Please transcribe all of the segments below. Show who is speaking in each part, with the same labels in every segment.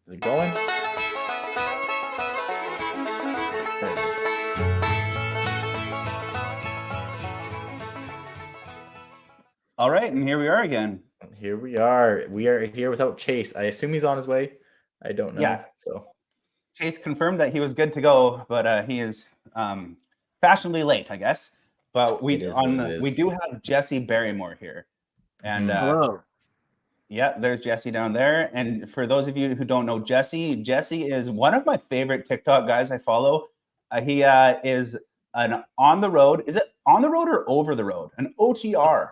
Speaker 1: Is it going? There it is.
Speaker 2: All right, and here we are again.
Speaker 1: Here we are. We are here without Chase. I assume he's on his way. I don't know.
Speaker 2: Yeah.
Speaker 1: So
Speaker 2: Chase confirmed that he was good to go, but he is fashionably late, I guess. But we do have Jesse Baremore here, and
Speaker 3: hello.
Speaker 2: Yeah, there's Jesse down there. And for those of you who don't know Jesse, Jesse is one of my favorite TikTok guys I follow. He is an on the road. Is it on the road or over the road? An OTR.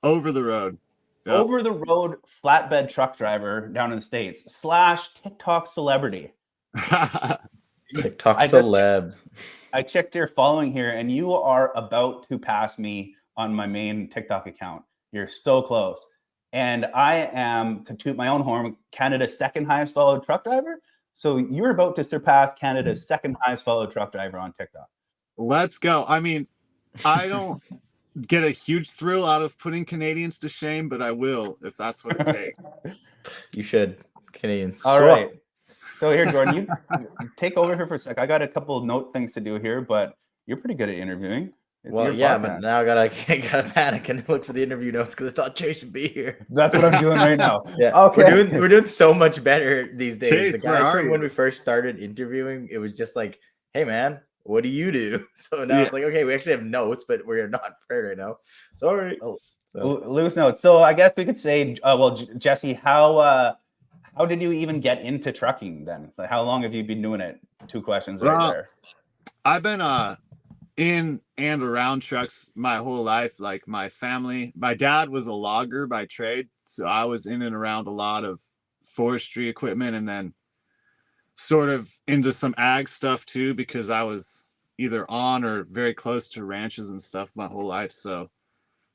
Speaker 3: Over the road.
Speaker 2: Yep. Over the road flatbed truck driver down in the States / TikTok celebrity.
Speaker 1: TikTok celeb.
Speaker 2: I checked your following here, and you are about to pass me on my main TikTok account. You're so close. And I am, to toot my own horn, Canada's second highest followed truck driver. So you're about to surpass Canada's second highest followed truck driver on TikTok.
Speaker 3: Let's go. I mean, I don't get a huge thrill out of putting Canadians to shame, but I will if that's what it takes.
Speaker 1: You should. Canadians.
Speaker 2: All right. So here, Jordan, you take over here for a sec. I got a couple of note things to do here, but you're pretty good at interviewing.
Speaker 1: Well, yeah, but now I gotta panic and look for the interview notes because I thought Chase would be here.
Speaker 2: That's what I'm doing right now.
Speaker 1: Yeah, okay. We're doing so much better these days. Chase, the guys from when we first started interviewing, it was just like, "Hey, man, what do you do?" So now it's like, okay, we actually have notes, but we're not prepared right now. Sorry.
Speaker 2: Loose notes. So I guess we could say, well, Jesse, how did you even get into trucking then? Like, how long have you been doing it? 2 questions right there.
Speaker 3: I've been in and around trucks my whole life. Like my family, my dad was a logger by trade, so I was in and around a lot of forestry equipment, and then sort of into some ag stuff too, because I was either on or very close to ranches and stuff my whole life. So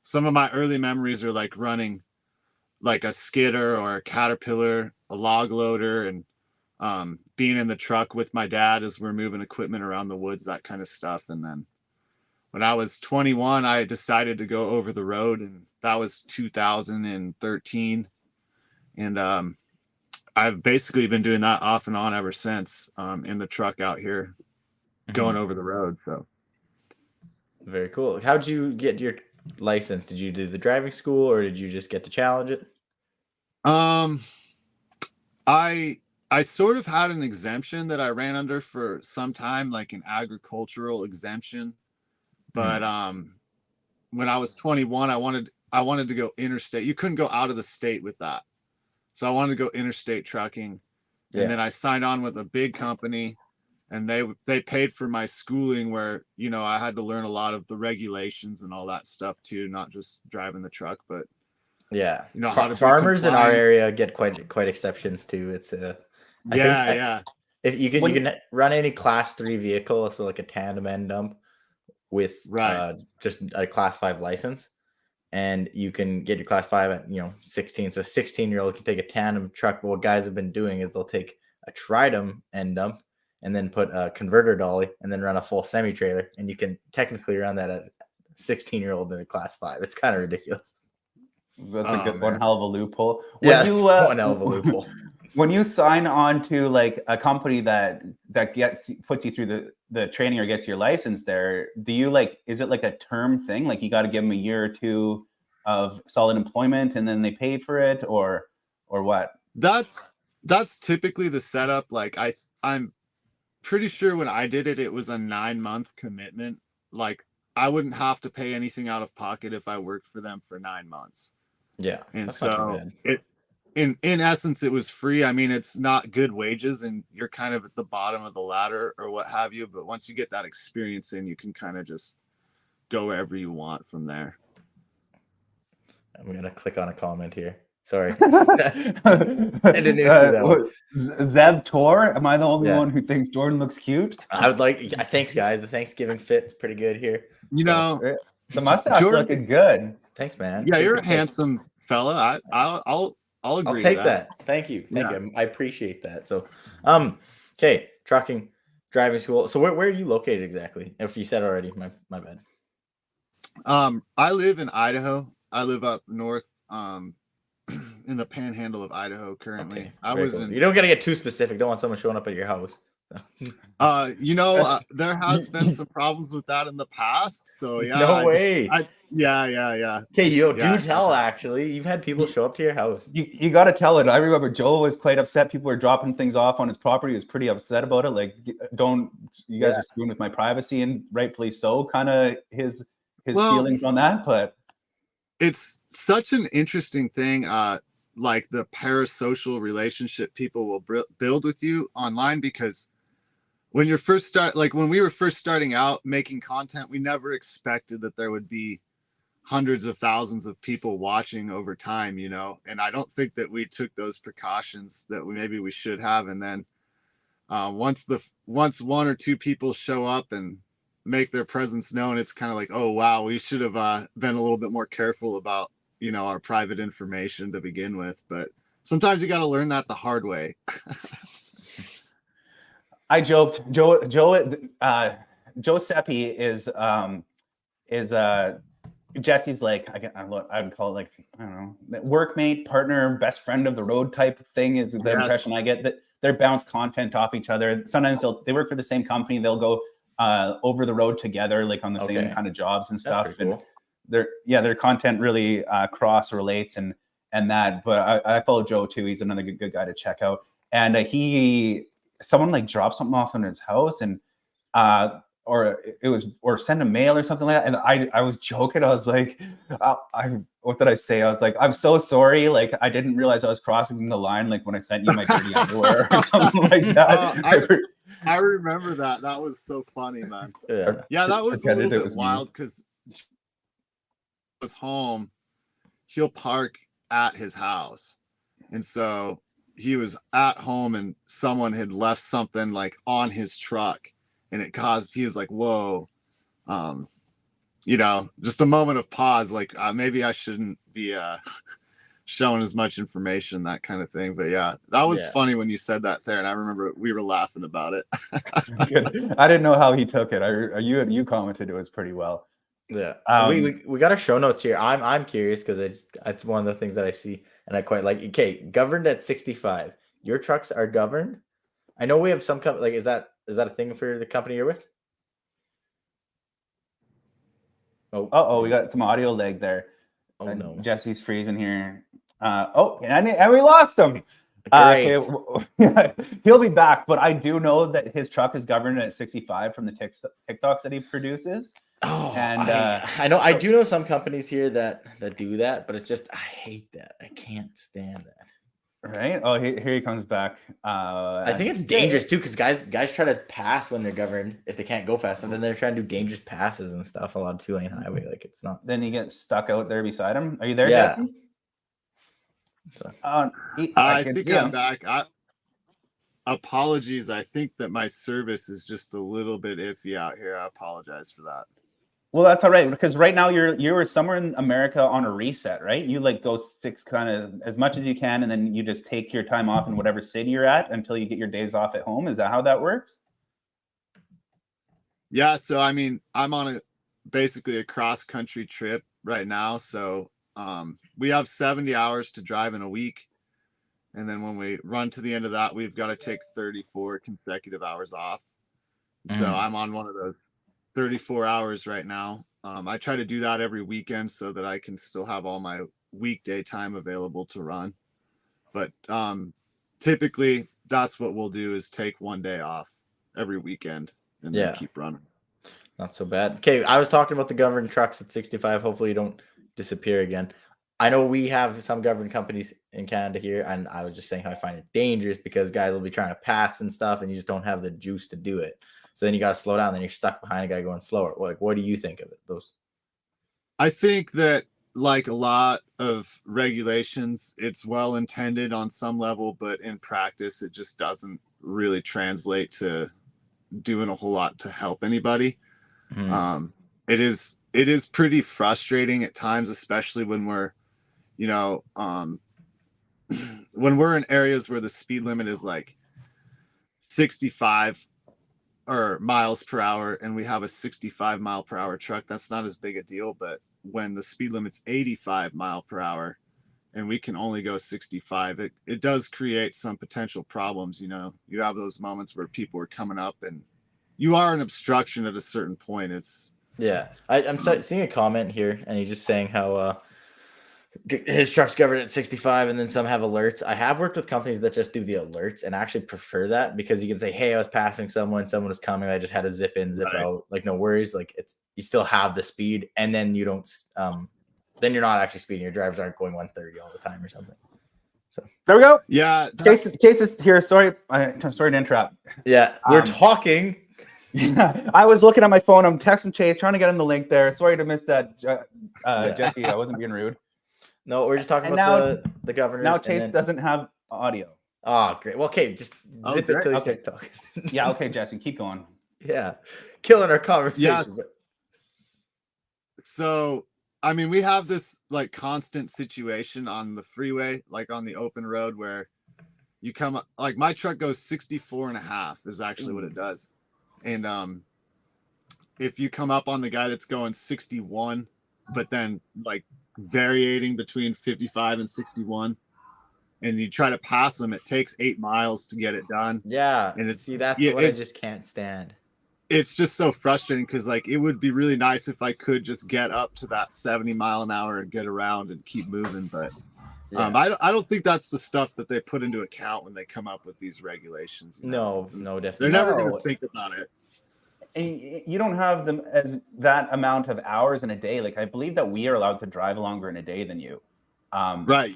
Speaker 3: some of my early memories are like running like a skidder or a Caterpillar, a log loader, and being in the truck with my dad as we're moving equipment around the woods, that kind of stuff. And then when I was 21, I decided to go over the road, and that was 2013. And I've basically been doing that off and on ever since, in the truck out here, going over the road. So
Speaker 1: very cool. How'd you get your license? Did you do the driving school, or did you just get to challenge it?
Speaker 3: I sort of had an exemption that I ran under for some time, like an agricultural exemption. But when I was 21, I wanted to go interstate. You couldn't go out of the state with that. So I wanted to go interstate trucking. Yeah. And then I signed on with a big company, and they paid for my schooling, where, you know, I had to learn a lot of the regulations and all that stuff too, not just driving the truck, but
Speaker 1: yeah,
Speaker 3: you know,
Speaker 1: farmers in our area get quite exceptions too. It's if you can run any class 3 vehicle, so like a tandem end dump with just a class 5 license, and you can get your class 5 at 16. So a 16-year-old can take a tandem truck. But what guys have been doing is they'll take a tridem end dump and then put a converter dolly and then run a full semi trailer, and you can technically run that at 16-year-old in a class 5. It's kind of ridiculous.
Speaker 2: That's a good one hell of a loophole.
Speaker 1: One hell of a loophole.
Speaker 2: When you sign on to like a company that puts you through the training or gets your license there, do you is it like a term thing? Like you got to give them a year or 2 of solid employment and then they pay for it, or what?
Speaker 3: That's typically the setup. Like I'm pretty sure when I did it, it was a 9-month commitment. Like I wouldn't have to pay anything out of pocket if I worked for them for 9 months.
Speaker 1: Yeah.
Speaker 3: And so in essence, it was free. I mean, it's not good wages, and you're kind of at the bottom of the ladder or what have you. But once you get that experience in, you can kind of just go wherever you want from there.
Speaker 1: I'm going to click on a comment here. Sorry. I didn't answer that one.
Speaker 2: Zeb Tor, am I the only one who thinks Jordan looks cute?
Speaker 1: I would like, thanks guys. The Thanksgiving fit is pretty good here.
Speaker 3: You know,
Speaker 2: the mustache looking good.
Speaker 1: Thanks, man.
Speaker 3: Yeah, you're a handsome fella. I'll agree.
Speaker 1: I'll take that. Thank you. I appreciate that. So, okay, trucking, driving school. So where are you located exactly? If you said already, my bad.
Speaker 3: I live in Idaho. I live up north, in the panhandle of Idaho currently.
Speaker 1: Okay,
Speaker 3: I
Speaker 1: very
Speaker 3: was
Speaker 1: cool.
Speaker 3: in.
Speaker 1: You don't gotta get too specific. Don't want someone showing up at your house.
Speaker 3: There has been some problems with that in the past. So yeah,
Speaker 1: No way.
Speaker 3: yeah.
Speaker 1: Okay, yo,
Speaker 3: Yeah,
Speaker 1: do tell. Actually, you've had people show up to your house.
Speaker 2: You got to tell it. I remember Joel was quite upset. People were dropping things off on his property. He was pretty upset about it. Like, you guys are screwing with my privacy, and rightfully so. Kind of his feelings on that, but
Speaker 3: it's such an interesting thing. Like the parasocial relationship people will build with you online, because when you're when we were first starting out making content, we never expected that there would be hundreds of thousands of people watching over time, and I don't think that we took those precautions that maybe we should have. And then once one or two people show up and make their presence known, it's kind of like, oh wow, we should have been a little bit more careful about our private information to begin with. But sometimes you got to learn that the hard way.
Speaker 2: I joked. Joe Seppi is Jesse's like, I'd call it like, I don't know, workmate, partner, best friend of the road type of thing is the impression I get, that they bounce content off each other. Sometimes they work for the same company. They'll go over the road together, like on the same kind of jobs and stuff.
Speaker 1: Cool.
Speaker 2: And their content really cross relates and that. But I follow Joe too. He's another good guy to check out. And someone like dropped something off in his house, and or send a mail or something like that. And I was joking. I was like, what did I say? I was like, I'm so sorry. Like, I didn't realize I was crossing the line. Like when I sent you my dirty underwear or something like that.
Speaker 3: I remember that. That was so funny, man.
Speaker 1: Yeah,
Speaker 3: that was a little bit wild, because was home, he'll park at his house. And so he was at home and someone had left something like on his truck, and he was like, whoa, just a moment of pause. Like maybe I shouldn't be showing as much information, that kind of thing. But yeah, that was funny when you said that there. And I remember we were laughing about it.
Speaker 2: Good. I didn't know how he took it. You commented it was pretty well.
Speaker 1: Yeah. We got our show notes here. I'm curious because it's one of the things that I see and I quite like. Okay, governed at 65. Your trucks are governed. I know we have some like is that a thing for the company you're with?
Speaker 2: Oh, we got some audio lag there.
Speaker 1: Oh no,
Speaker 2: Jesse's freezing here. And we lost him.
Speaker 1: Great.
Speaker 2: Okay, he'll be back, but I do know that his truck is governed at 65 from the TikToks that he produces.
Speaker 1: Oh,
Speaker 2: and
Speaker 1: I know. I do know some companies here that do that, but it's just I hate that. I can't stand that.
Speaker 2: Right? Oh, here he comes back.
Speaker 1: I think it's dangerous too, because guys try to pass when they're governed if they can't go fast, and then they're trying to do dangerous passes and stuff along 2-lane highway. Like it's not.
Speaker 2: Then he gets stuck out there beside him. Are you there, Jesse?
Speaker 1: So,
Speaker 3: I think I'm back. Apologies. I think that my service is just a little bit iffy out here. I apologize for that.
Speaker 2: Well, that's all right, because right now you're somewhere in America on a reset, right? You like go 6 kind of as much as you can, and then you just take your time off in whatever city you're at until you get your days off at home. Is that how that works?
Speaker 3: Yeah. So I mean, I'm on basically a cross country trip right now. So we have 70 hours to drive in a week. And then when we run to the end of that, we've got to take 34 consecutive hours off. So I'm on one of those 34 hours right now. I try to do that every weekend so that I can still have all my weekday time available to run. But typically that's what we'll do, is take one day off every weekend and then keep running.
Speaker 1: Not so bad. Okay, I was talking about the governed trucks at 65. Hopefully you don't disappear again. I know we have some governed companies in Canada here, and I was just saying how I find it dangerous because guys will be trying to pass and stuff, and you just don't have the juice to do it. So then you got to slow down. Then you're stuck behind a guy going slower. Like, what do you think of it?
Speaker 3: I think that, like a lot of regulations, it's well intended on some level, but in practice, it just doesn't really translate to doing a whole lot to help anybody. It is pretty frustrating at times, especially when we're, when we're in areas where the speed limit is like 65 or miles per hour and we have a 65 mile per hour truck. That's not as big a deal. But when the speed limit's 85 mile per hour and we can only go 65, it does create some potential problems. You know, you have those moments where people are coming up and you are an obstruction at a certain point. It's
Speaker 1: I'm seeing a comment here, and he's just saying how his truck's covered at 65, and then some have alerts. I have worked with companies that just do the alerts, and I actually prefer that because you can say, "Hey, I was passing someone was coming. I just had to zip in, zip out. Like, no worries. Like, you still have the speed, and then you don't. Then you're not actually speeding. Your drivers aren't going 130 all the time or something." So
Speaker 2: there we go.
Speaker 3: Yeah,
Speaker 2: Chase is here. Sorry to interrupt.
Speaker 1: Yeah, we're talking.
Speaker 2: I was looking at my phone. I'm texting Chase, trying to get him the link there. Sorry to miss that, Jesse. I wasn't being rude.
Speaker 1: No, we're just talking about the governors.
Speaker 2: Now Chase doesn't have audio.
Speaker 1: Oh, great. Well, okay, just zip it till you start talking.
Speaker 2: Yeah, okay, Jesse, keep going.
Speaker 1: Yeah, killing our conversation.
Speaker 3: Yes. So, I mean, we have this like constant situation on the freeway, like on the open road, where you come up, like my truck goes 64.5 is actually what it does. And if you come up on the guy that's going 61, but then like variating between 55 and 61, and you try to pass them, it takes 8 miles to get it done.
Speaker 1: Yeah,
Speaker 3: and
Speaker 1: that's what I just can't stand.
Speaker 3: It's just so frustrating because like it would be really nice if I could just get up to that 70 mile an hour and get around and keep moving, but I don't think that's the stuff that they put into account when they come up with these regulations.
Speaker 1: No, definitely.
Speaker 3: They're never going to think about it.
Speaker 2: And you don't have that amount of hours in a day. Like, I believe that we are allowed to drive longer in a day than you.
Speaker 3: Right.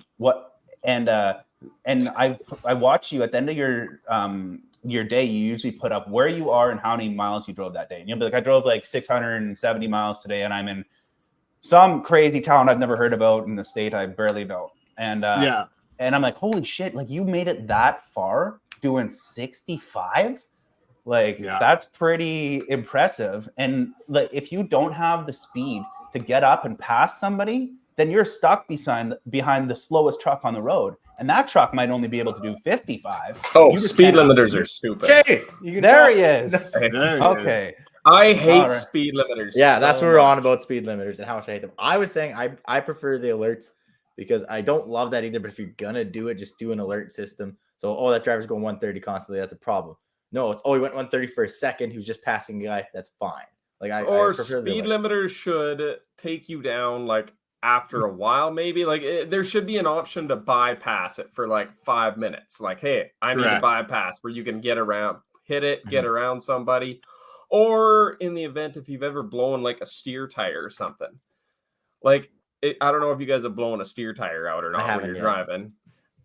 Speaker 2: And I watch you at the end of your day. You usually put up where you are and how many miles you drove that day. And you'll be like, I drove like 670 miles today, and I'm in some crazy town I've never heard about in the state I barely know. And and I'm like, holy shit! Like, you made it that far doing 65. Like, that's pretty impressive. And like, if you don't have the speed to get up and pass somebody, then you're stuck behind the slowest truck on the road. And that truck might only be able to do 55.
Speaker 4: Oh, speed limiters are stupid.
Speaker 1: Chase,
Speaker 2: there he is.
Speaker 3: Okay.
Speaker 4: I hate speed limiters.
Speaker 1: Yeah, that's what we're on about, speed limiters and how much I hate them. I was saying I prefer the alerts because I don't love that either. But if you're gonna do it, just do an alert system. So, that driver's going 130 constantly. That's a problem. No, it's he went 130 for a second. He was just passing a guy. That's fine. Like I prefer
Speaker 4: speed limiters should take you down like after a while, maybe. Like there should be an option to bypass it for like 5 minutes. Like, hey, I need to bypass, where you can get around, hit it, get around somebody. Or in the event if you've ever blown like a steer tire or something. Like I don't know if you guys have blown a steer tire out or not when you're driving.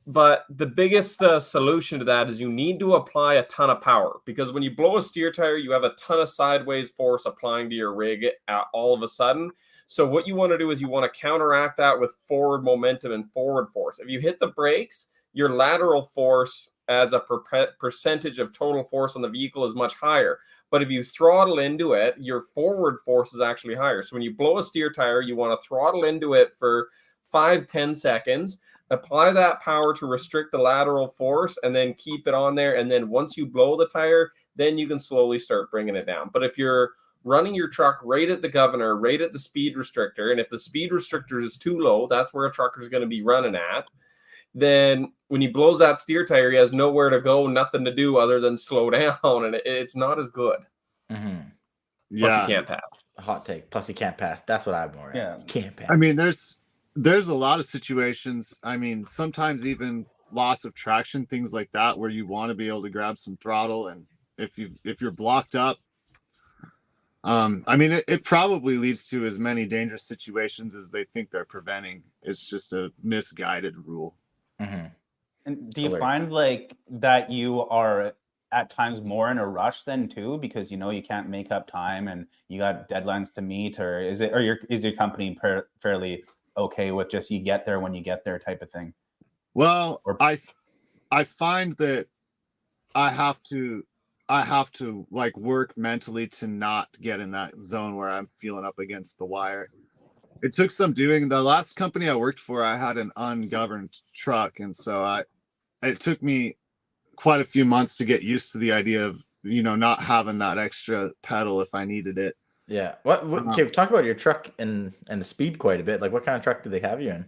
Speaker 4: But the biggest solution to that is you need to apply a ton of power, because when you blow a steer tire, you have a ton of sideways force applying to your rig all of a sudden. So what you want to do is you want to counteract that with forward momentum and forward force. If you hit the brakes, your lateral force as a percentage of total force on the vehicle is much higher. But if you throttle into it, your forward force is actually higher. So when you blow a steer tire, you want to throttle into it for 5-10 seconds. Apply that power to restrict the lateral force and then keep it on there. And then once you blow the tire, then you can slowly start bringing it down. But if you're running your truck right at the governor, right at the speed restrictor, and if the speed restrictor is too low, that's where a trucker is going to be running at. Then when he blows that steer tire, he has nowhere to go, nothing to do other than slow down. And it's not as good.
Speaker 1: Mm-hmm.
Speaker 4: Plus, you can't pass.
Speaker 1: Hot take. Plus, you can't pass. That's what I'm more at.
Speaker 2: Yeah.
Speaker 1: You can't pass.
Speaker 3: I mean, there's a lot of situations. I mean, sometimes even loss of traction, things like that, where you want to be able to grab some throttle, and if you're blocked up, I mean, it probably leads to as many dangerous situations as they think they're preventing. It's just a misguided rule.
Speaker 1: Mm-hmm.
Speaker 2: And do you find like that you are at times more in a rush then too, because you can't make up time and you got deadlines to meet, or is your company fairly okay with just you get there when you get there type of thing?
Speaker 3: Well, I find that I have to like work mentally to not get in that zone where I'm feeling up against the wire. It took some doing. The last company I worked for, I had an ungoverned truck, and so it took me quite a few months to get used to the idea of not having that extra pedal if I needed it.
Speaker 1: Yeah. Okay, talk about your truck and the speed quite a bit. Like, what kind of truck do they have you in?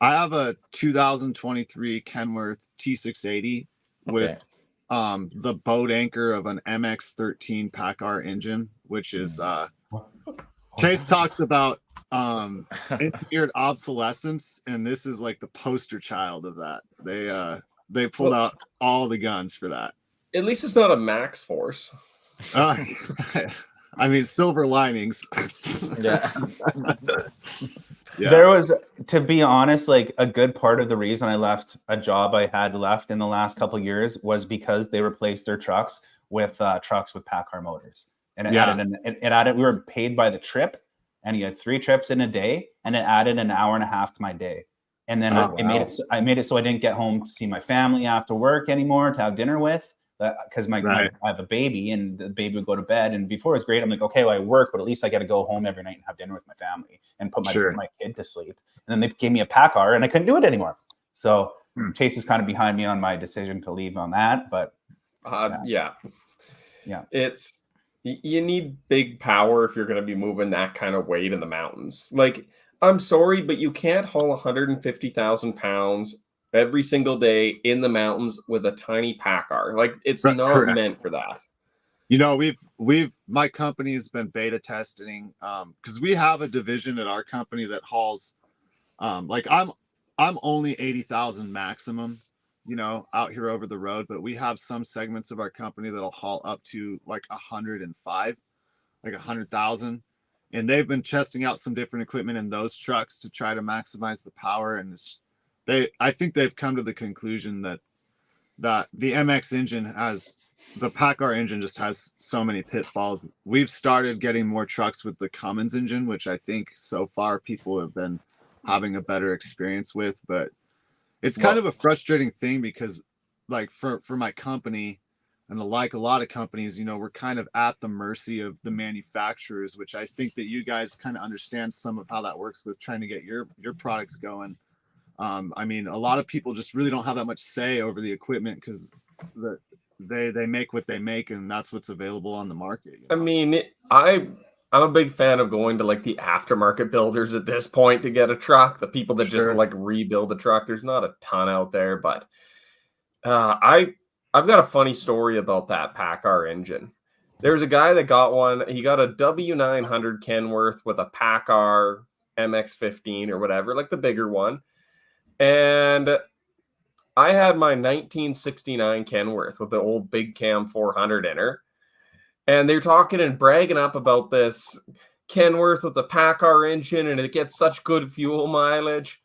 Speaker 3: I have a 2023 Kenworth T680 with the boat anchor of an MX-13 PACCAR engine, which is Chase talks about engineered obsolescence, and this is like the poster child of that. They pulled out all the guns for that.
Speaker 4: At least it's not a max force.
Speaker 3: I mean, silver linings.
Speaker 1: Yeah.
Speaker 3: Yeah.
Speaker 2: There was, to be honest, like a good part of the reason I left a job I had left in the last couple of years was because they replaced their trucks with PACCAR motors, and it added. We were paid by the trip, and you had 3 trips in a day, and it added an hour and a half to my day. And then I made it so I didn't get home to see my family after work anymore, to have dinner with, because I have a baby, and the baby would go to bed. And before it was great. I'm like, okay, well, I work, but at least I got to go home every night and have dinner with my family and put my kid to sleep. And then they gave me a PACCAR, and I couldn't do it anymore. So Chase was kind of behind me on my decision to leave on that. But
Speaker 4: yeah, it's, you need big power if you're going to be moving that kind of weight in the mountains. Like, I'm sorry, but you can't haul 150,000 pounds every single day in the mountains with a tiny PACCAR. Like, it's not meant for that.
Speaker 3: You know, my company has been beta testing, because we have a division at our company that hauls, like I'm only 80,000 maximum, you know, out here over the road, but we have some segments of our company that'll haul up to like 105, like 100,000. And they've been testing out some different equipment in those trucks to try to maximize the power. And I think they've come to the conclusion that the MX engine the PACCAR engine just has so many pitfalls. We've started getting more trucks with the Cummins engine, which I think so far people have been having a better experience with, but it's kind of a frustrating thing because, like, for my company, and like a lot of companies, you know, we're kind of at the mercy of the manufacturers, which I think that you guys kind of understand some of how that works with trying to get your products going. I mean, a lot of people just really don't have that much say over the equipment because they make what they make, and that's what's available on the market. You know?
Speaker 4: I mean, I'm a big fan of going to like the aftermarket builders at this point to get a truck. The people that just like rebuild the truck. There's not a ton out there, but I've got a funny story about that PACCAR engine. There's a guy that got one. He got a W900 Kenworth with a PACCAR MX-15 or whatever, like the bigger one. And I had my 1969 Kenworth with the old big cam 400 in her. And they're talking and bragging up about this Kenworth with the PACCAR engine, and it gets such good fuel mileage.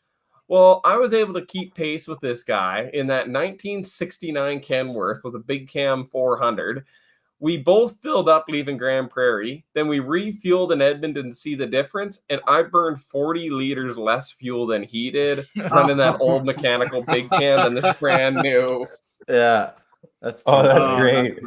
Speaker 4: Well, I was able to keep pace with this guy in that 1969 Kenworth with a big cam 400. We both filled up leaving Grand Prairie. Then we refueled in Edmonton to see the difference, and I burned 40 liters less fuel than he did running that old mechanical big cam than this brand new.
Speaker 1: Yeah.
Speaker 2: That's great.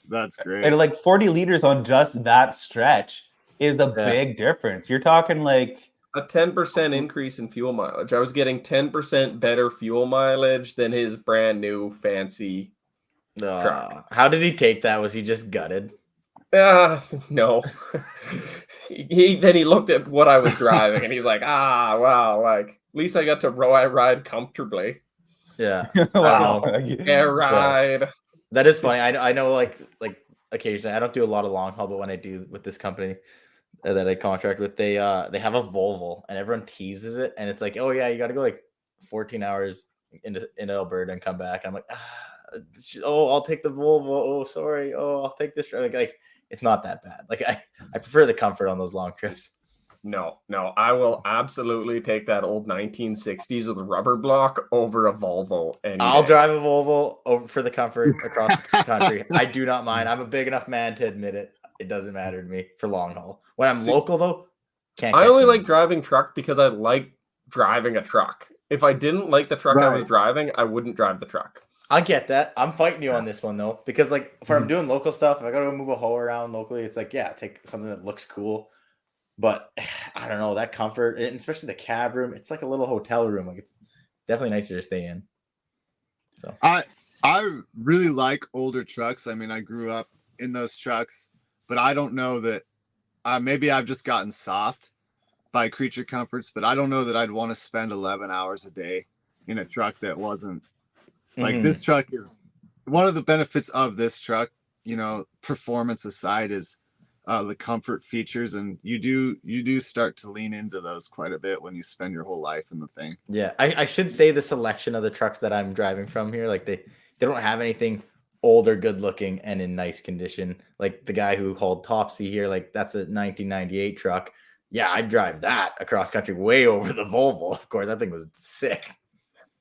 Speaker 3: That's great.
Speaker 2: And like 40 liters on just that stretch is the big difference. You're talking like
Speaker 4: a 10% increase in fuel mileage. I was getting 10% better fuel mileage than his brand new fancy truck.
Speaker 1: How did he take that? Was he just gutted?
Speaker 4: No. Then he looked at what I was driving and he's like, wow, like at least I got to ride comfortably.
Speaker 1: Yeah.
Speaker 2: Wow.
Speaker 4: Ride.
Speaker 1: Yeah. That is funny. I know like occasionally I don't do a lot of long haul, but when I do with this company that I contract with, they have a Volvo and everyone teases it, and it's like, oh yeah, you got to go like 14 hours into Alberta and come back. And I'm like, I'll take the Volvo. Oh, sorry. Oh, I'll take this. Like it's not that bad. Like I prefer the comfort on those long trips.
Speaker 4: No, I will absolutely take that old 1960s with a rubber block over a Volvo.
Speaker 1: I'll drive a Volvo over for the comfort across the country. I do not mind. I'm a big enough man to admit it. It doesn't matter to me for long haul. When I'm local, though,
Speaker 4: I only like driving truck because I like driving a truck. If I didn't like the truck I was driving, I wouldn't drive the truck.
Speaker 1: I get that. I'm fighting you on this one, though, because like if I'm doing local stuff, if I got to move a hoe around locally, it's like, yeah, take something that looks cool. But I don't know, that comfort, and especially the cab room, it's like a little hotel room. Like it's definitely nicer to stay in. So
Speaker 3: I really like older trucks. I mean, I grew up in those trucks, but I don't know that maybe I've just gotten soft. by Creature Comforts, but I don't know that I'd want to spend 11 hours a day in a truck that wasn't like this truck is one of the benefits of this truck, you know, performance aside, is the comfort features, and you do start to lean into those quite a bit when you spend your whole life in the thing.
Speaker 1: Yeah, I should say the selection of the trucks that I'm driving from here, like they don't have anything old or good looking and in nice condition. Like the guy who hauled Topsy here, like that's a 1998 truck. Yeah, I'd drive that across country way over the Volvo. Of course, that thing was sick.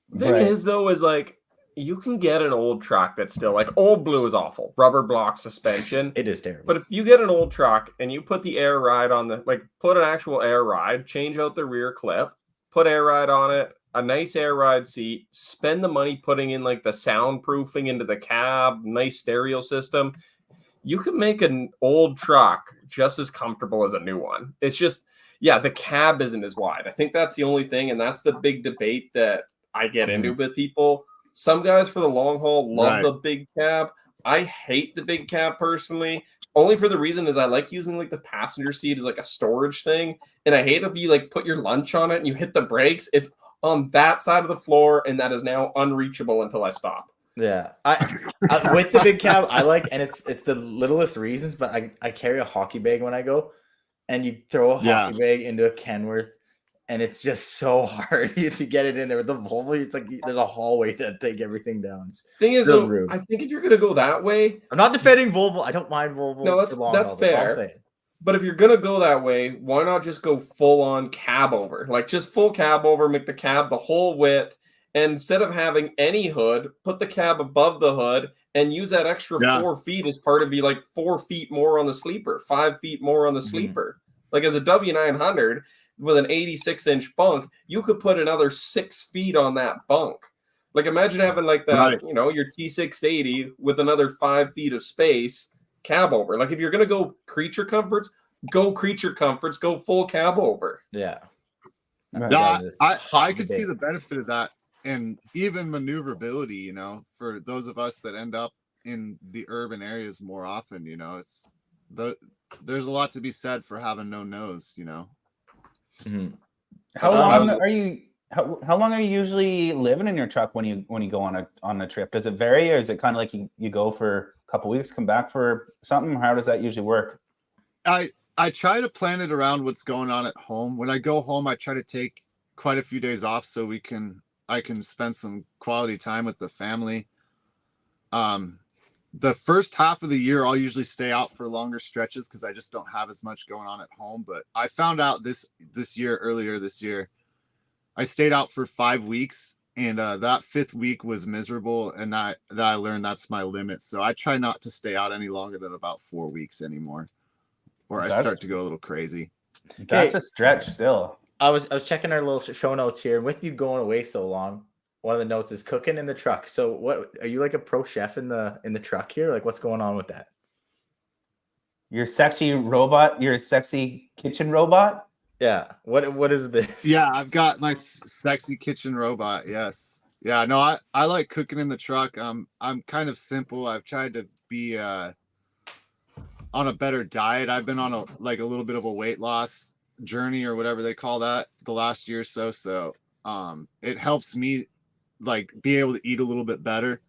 Speaker 4: The thing is, though, is like you can get an old truck that's still like Old Blue is awful, rubber block suspension.
Speaker 1: It is terrible.
Speaker 4: But if you get an old truck and you put the air ride on the put an actual air ride, change out the rear clip, put air ride on it, a nice air ride seat, spend the money putting in like the soundproofing into the cab, nice stereo system, you can make an old truck just as comfortable as a new one. It's just, yeah, the cab isn't as wide. I think that's the only thing, and that's the big debate that I get into with people. Some guys for the long haul love the big cab. I hate the big cab personally, only for the reason is I like using like the passenger seat as like a storage thing. And I hate if you like put your lunch on it and you hit the brakes, it's on that side of the floor and that is now unreachable until I stop.
Speaker 1: Yeah. I with the big cab, I like, and it's the littlest reasons, but I carry a hockey bag when I go, and you throw a hockey bag into a Kenworth. And it's just so hard to get it in there with the Volvo. It's like there's a hallway to take everything down.
Speaker 4: Thing is, though, I think if you're gonna go that way,
Speaker 1: I'm not defending Volvo. I don't mind Volvo.
Speaker 4: No, that's fair. But if you're gonna go that way, why not just go full on cab over? Like just full cab over, make the cab the whole width, and instead of having any hood, put the cab above the hood and use that extra 4 feet as part of be like 4 feet more on the sleeper, 5 feet more on the sleeper. Like as a W900. With an 86-inch bunk, you could put another 6 feet on that bunk. Like imagine having like that, you know, your T680 with another 5 feet of space, cab over. Like if you're gonna go creature comforts, go full cab over.
Speaker 1: Yeah.
Speaker 3: No, I could see the benefit of that, and even maneuverability, you know, for those of us that end up in the urban areas more often, you know, there's a lot to be said for having no nose, you know.
Speaker 2: How long are you usually living in your truck when you go on a trip? Does it vary, or is it kind of like you go for a couple weeks, come back for something? How does that usually work?
Speaker 3: I try to plan it around what's going on at home. When I go home, I try to take quite a few days off so I can spend some quality time with the family. The first half of the year, I'll usually stay out for longer stretches because I just don't have as much going on at home. But I found out earlier this year, I stayed out for 5 weeks, and that 5th week was miserable. And I learned that's my limit. So I try not to stay out any longer than about 4 weeks anymore, or I start to go a little crazy.
Speaker 2: That's a stretch still.
Speaker 1: I was checking our little show notes here, and with you going away so long, one of the notes is cooking in the truck. So what are you like a pro chef in the truck here? Like what's going on with that?
Speaker 2: Your sexy robot, your sexy kitchen robot?
Speaker 1: Yeah. What is this?
Speaker 3: Yeah, I've got my sexy kitchen robot. Yes. Yeah, no, I like cooking in the truck. I'm kind of simple. I've tried to be on a better diet. I've been on a little bit of a weight loss journey or whatever they call that the last year or so. So it helps me like be able to eat a little bit better,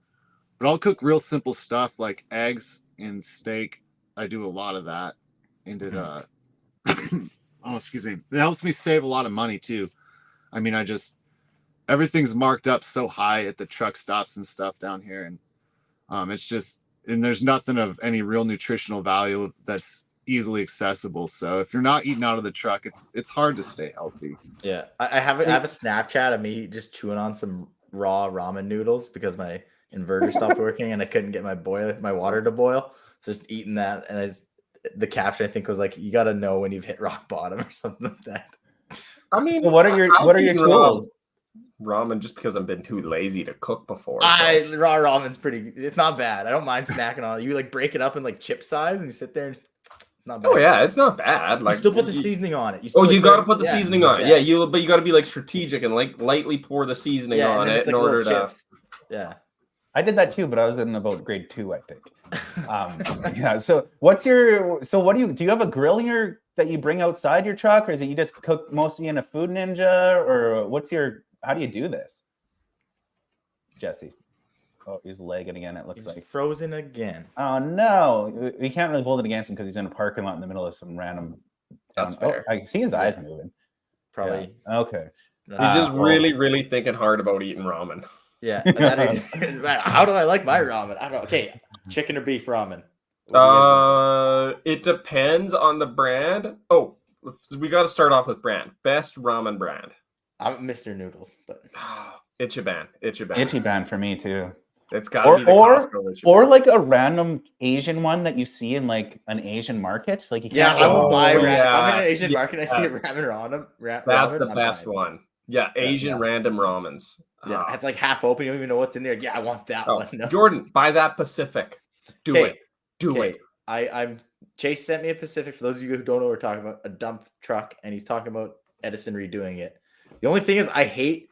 Speaker 3: but I'll cook real simple stuff like eggs and steak. I do a lot of that, and it excuse me, it helps me save a lot of money too. I mean, everything's marked up so high at the truck stops and stuff down here, and it's just, and there's nothing of any real nutritional value that's easily accessible. So if you're not eating out of the truck, it's hard to stay healthy.
Speaker 1: Yeah, I have a Snapchat of me just chewing on some raw ramen noodles because my inverter stopped working and I couldn't get my water to boil. So just eating that, and the caption I think was like, "You got to know when you've hit rock bottom" or something like that.
Speaker 4: I mean,
Speaker 2: so what are your tools?
Speaker 4: Ramen, just because I've been too lazy to cook before.
Speaker 1: Raw ramen's it's not bad. I don't mind snacking on it. You like break it up in like chip size and you sit there and it's not bad.
Speaker 4: Oh yeah, it's not bad. Like
Speaker 1: you still put the seasoning on it.
Speaker 4: You got to put the seasoning on it. Yeah, but you got to be like strategic and like lightly pour the seasoning on it in order to.
Speaker 1: Yeah,
Speaker 2: I did that too, but I was in about grade 2, I think. Yeah. So what do you have a grill in that you bring outside your truck, or is it you just cook mostly in a Food Ninja, or how do you do this? Jesse. Oh, he's lagging again, it looks
Speaker 1: He's
Speaker 2: like.
Speaker 1: frozen again.
Speaker 2: Oh no. We can't really hold it against him because he's in a parking lot in the middle of some random
Speaker 4: That's fair.
Speaker 2: I can see his eyes moving.
Speaker 1: Probably.
Speaker 2: Yeah. Okay.
Speaker 4: He's just really thinking hard about eating ramen.
Speaker 1: Yeah. How do I like my ramen? I don't know. Okay, chicken or beef ramen?
Speaker 4: It depends on the brand. Oh, we got to start off with brand. Best ramen brand.
Speaker 1: I'm Mr. Noodles, but
Speaker 4: Ichiban.
Speaker 2: Ichiban for me too.
Speaker 4: It's got to be the Costco Ichiban.
Speaker 2: Or like a random Asian one that you see in like an Asian market. Like you can't.
Speaker 1: I will buy ramen.
Speaker 4: yes,
Speaker 1: If I'm in an Asian market, I see a ramen.
Speaker 4: That's the best one. Yeah, Asian random ramens.
Speaker 1: Yeah, it's like half open. You don't even know what's in there. Yeah, I want that one. No.
Speaker 4: Jordan, buy that Pacific. Do it. Do it.
Speaker 1: I'm Chase sent me a Pacific. For those of you who don't know what we're talking about, a dump truck, and he's talking about Edison redoing it. The only thing is, I hate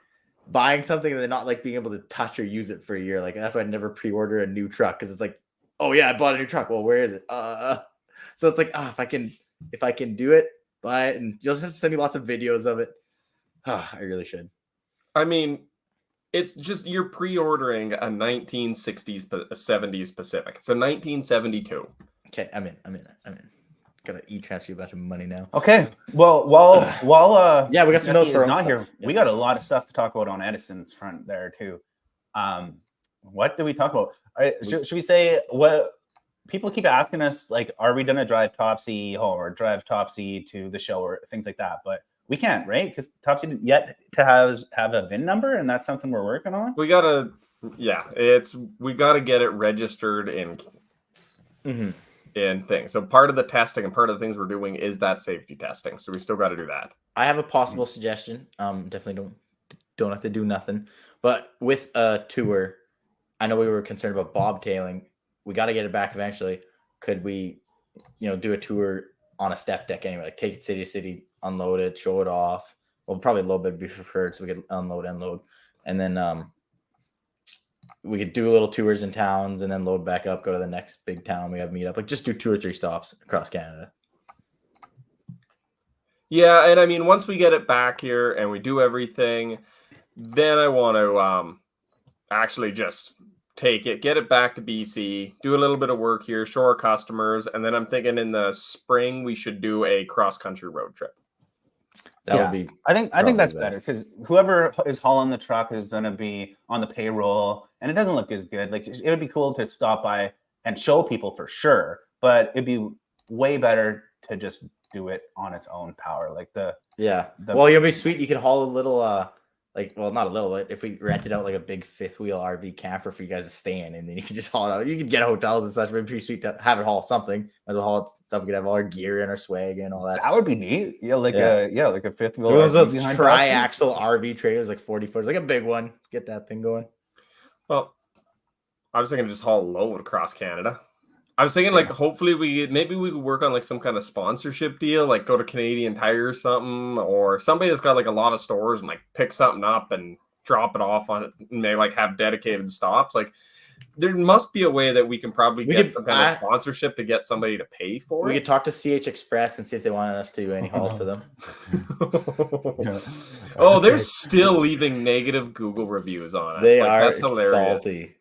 Speaker 1: buying something and then not like being able to touch or use it for a year. Like that's why I never pre-order a new truck because it's like, oh yeah, I bought a new truck. Well, where is it? So it's like, if I can do it, buy it, and you'll just have to send me lots of videos of it. I really should.
Speaker 4: I mean, it's just you're pre-ordering a 1960s, 70s Pacific. It's a 1972.
Speaker 1: Okay, I'm in. Gotta transfer you a bunch of money now.
Speaker 2: Okay. Well, while
Speaker 1: yeah, we got some notes for
Speaker 2: not here. Yeah. We got a lot of stuff to talk about on Edison's front there too. What do we talk about? Should we say what people keep asking us? Like, are we gonna drive Topsy home or drive Topsy to the show or things like that? But we can't, right? Because Topsy didn't yet to have a VIN number, and that's something we're working on.
Speaker 4: We gotta get it registered in.
Speaker 1: Mm-hmm.
Speaker 4: In things. So part of the testing and part of the things we're doing is that safety testing. So we still got to do that.
Speaker 1: I have a possible suggestion. Definitely don't have to do nothing. But with a tour, I know we were concerned about bobtailing. We got to get it back eventually. Could we, do a tour on a step deck anyway? Like take it city to city, unload it, show it off. Well, probably a little bit be preferred so we could unload, and then we could do little tours in towns and then load back up, go to the next big town. We have meet up, like just do 2 or 3 stops across Canada.
Speaker 4: Yeah. And I mean, once we get it back here and we do everything, then I want to actually just take it, get it back to BC, do a little bit of work here, show our customers. And then I'm thinking in the spring, we should do a cross-country road trip.
Speaker 1: That would be.
Speaker 2: I think that's better because whoever is hauling the truck is going to be on the payroll, and it doesn't look as good. Like it would be cool to stop by and show people for sure, but it'd be way better to just do it on its own power. Like well, it'll be sweet. You could haul a little, not a little, but if we rented out like a big 5th wheel RV camper for you guys to stay in, and then you can just haul it out. You could get hotels and such. But it'd be pretty sweet to have it haul something. Might as well haul stuff. We could have all our gear and our swag and all that. That would be neat. Yeah, like a 5th wheel.
Speaker 1: Those tri-axle RV trailers, like 40 foot, like a big one. Get that thing going.
Speaker 4: Well, I was thinking just haul a load across Canada. I was thinking hopefully we could work on like some kind of sponsorship deal, like go to Canadian Tire or something, or somebody that's got like a lot of stores and like pick something up and drop it off on it, and they like have dedicated stops. Like there must be a way that we can probably get some kind of sponsorship to get somebody to pay for it.
Speaker 1: We could talk to CH Express and see if they wanted us to do any hauls for them.
Speaker 4: Oh, they're still leaving negative Google reviews on us.
Speaker 1: They are salty.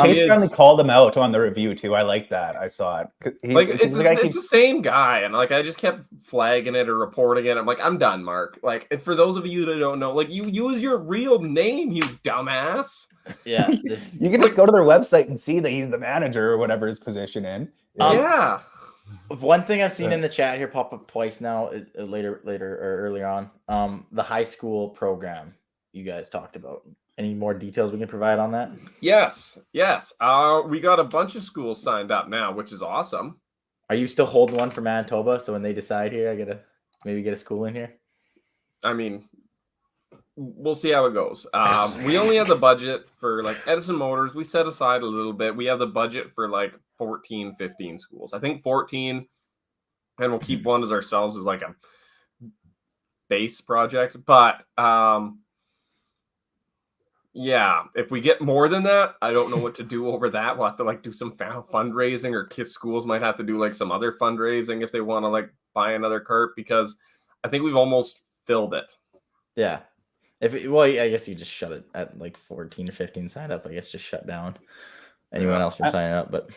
Speaker 2: Chase finally called him out on the review too. I like that. I saw it.
Speaker 4: It's the same guy, and like I just kept flagging it or reporting it. I'm like, I'm done, Mark. Like, for those of you that don't know, like you use your real name, you dumbass.
Speaker 1: Yeah,
Speaker 2: you can just go to their website and see that he's the manager or whatever his position in.
Speaker 4: Yeah.
Speaker 1: One thing I've seen in the chat here pop up twice now, later or earlier on, the high school program you guys talked about. Any more details we can provide on that?
Speaker 4: Yes. We got a bunch of schools signed up now, which is awesome.
Speaker 1: Are you still holding one for Manitoba? So when they decide here, I maybe get a school in here.
Speaker 4: I mean, we'll see how it goes. We only have the budget for like Edison Motors. We set aside a little bit. We have the budget for like 14, 15 schools. I think 14, and we'll keep one as ourselves as like a base project. But yeah, if we get more than that, I don't know what to do over that. We'll have to like do some fundraising, or KISS schools might have to do like some other fundraising if they want to like buy another cart because I think we've almost filled it.
Speaker 1: Yeah. I guess you just shut it at like 14 or 15 sign up. I guess just shut down anyone else from signing up. But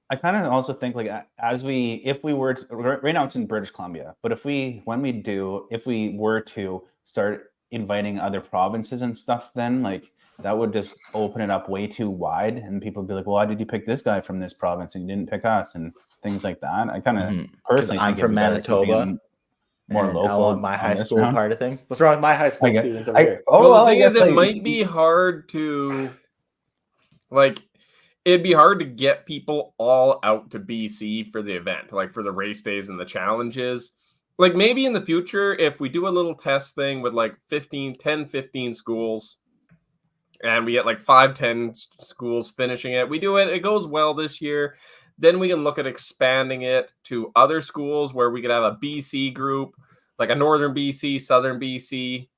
Speaker 2: I kind of also think like if we were to, right now it's in British Columbia, but if we were to start inviting other provinces and stuff, then like that would just open it up way too wide, and people would be like, well, why did you pick this guy from this province and you didn't pick us, and things like that. I kind of personally
Speaker 1: I'm
Speaker 2: think
Speaker 1: from Manitoba.
Speaker 2: More local,
Speaker 1: my high school part of things. What's wrong with my high school students over here?
Speaker 4: The thing is, it might be hard to like. It'd be hard to get people all out to BC for the event, like for the race days and the challenges. Like maybe in the future, if we do a little test thing with like 15 schools, and we get like 5-10 schools finishing it, we do it, it goes well this year. Then we can look at expanding it to other schools where we could have a BC group, like a Northern BC, Southern BC,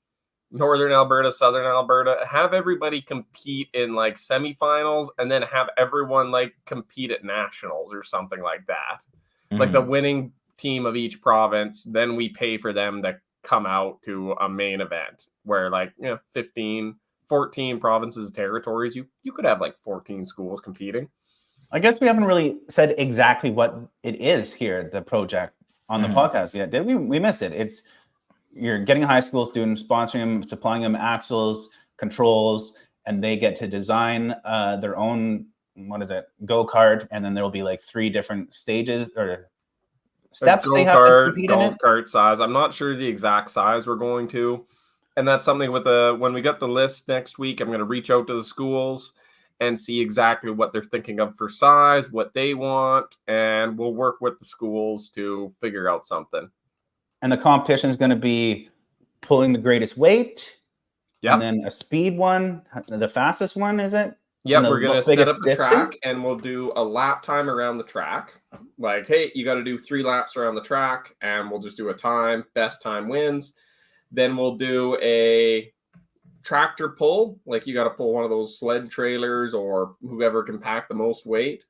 Speaker 4: Northern Alberta, Southern Alberta, have everybody compete in like semifinals, and then have everyone like compete at nationals or something like that. Like the winning team of each province, then we pay for them to come out to a main event where like, 14 provinces, territories, you could have like 14 schools competing.
Speaker 2: I guess we haven't really said exactly what it is here, the project on the podcast yet. Did we? We missed it. You're getting high school students, sponsoring them, supplying them axles, controls, and they get to design their own, go-kart, and then there'll be like 3 different stages or steps they have to compete in it.
Speaker 4: Golf cart size. I'm not sure the exact size we're going to. And that's something when we get the list next week, I'm going to reach out to the schools and see exactly what they're thinking of for size, what they want, and we'll work with the schools to figure out something.
Speaker 2: And the competition is going to be pulling the greatest weight.
Speaker 4: Yeah.
Speaker 2: And then a speed one, the fastest one, is it?
Speaker 4: Yeah, we're going to set up the track, and we'll do a lap time around the track. Like, hey, you got to do 3 laps around the track, and we'll just do a time. Best time wins. Then we'll do a tractor pull. Like, you got to pull one of those sled trailers or whoever can pack the most weight.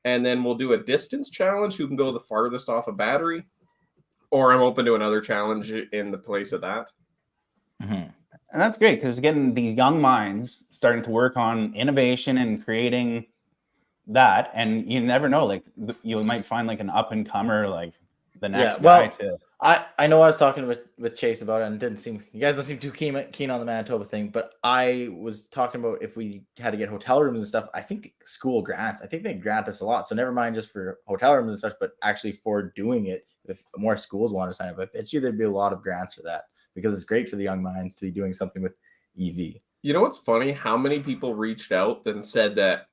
Speaker 4: And then we'll do a distance challenge. Who can go the farthest off a battery? Or I'm open to another challenge in the place of that.
Speaker 2: And that's great because getting these young minds starting to work on innovation and creating that, and you never know, like you might find like an up and comer, like the next guy to.
Speaker 1: I know I was talking with Chase about it, and you guys don't seem too keen on the Manitoba thing, but I was talking about if we had to get hotel rooms and stuff. I think school grants. I think they grant us a lot. So never mind just for hotel rooms and such, but actually for doing it, if more schools want to sign up, I bet you there'd be a lot of grants for that because it's great for the young minds to be doing something with EV.
Speaker 4: You know what's funny? How many people reached out and said that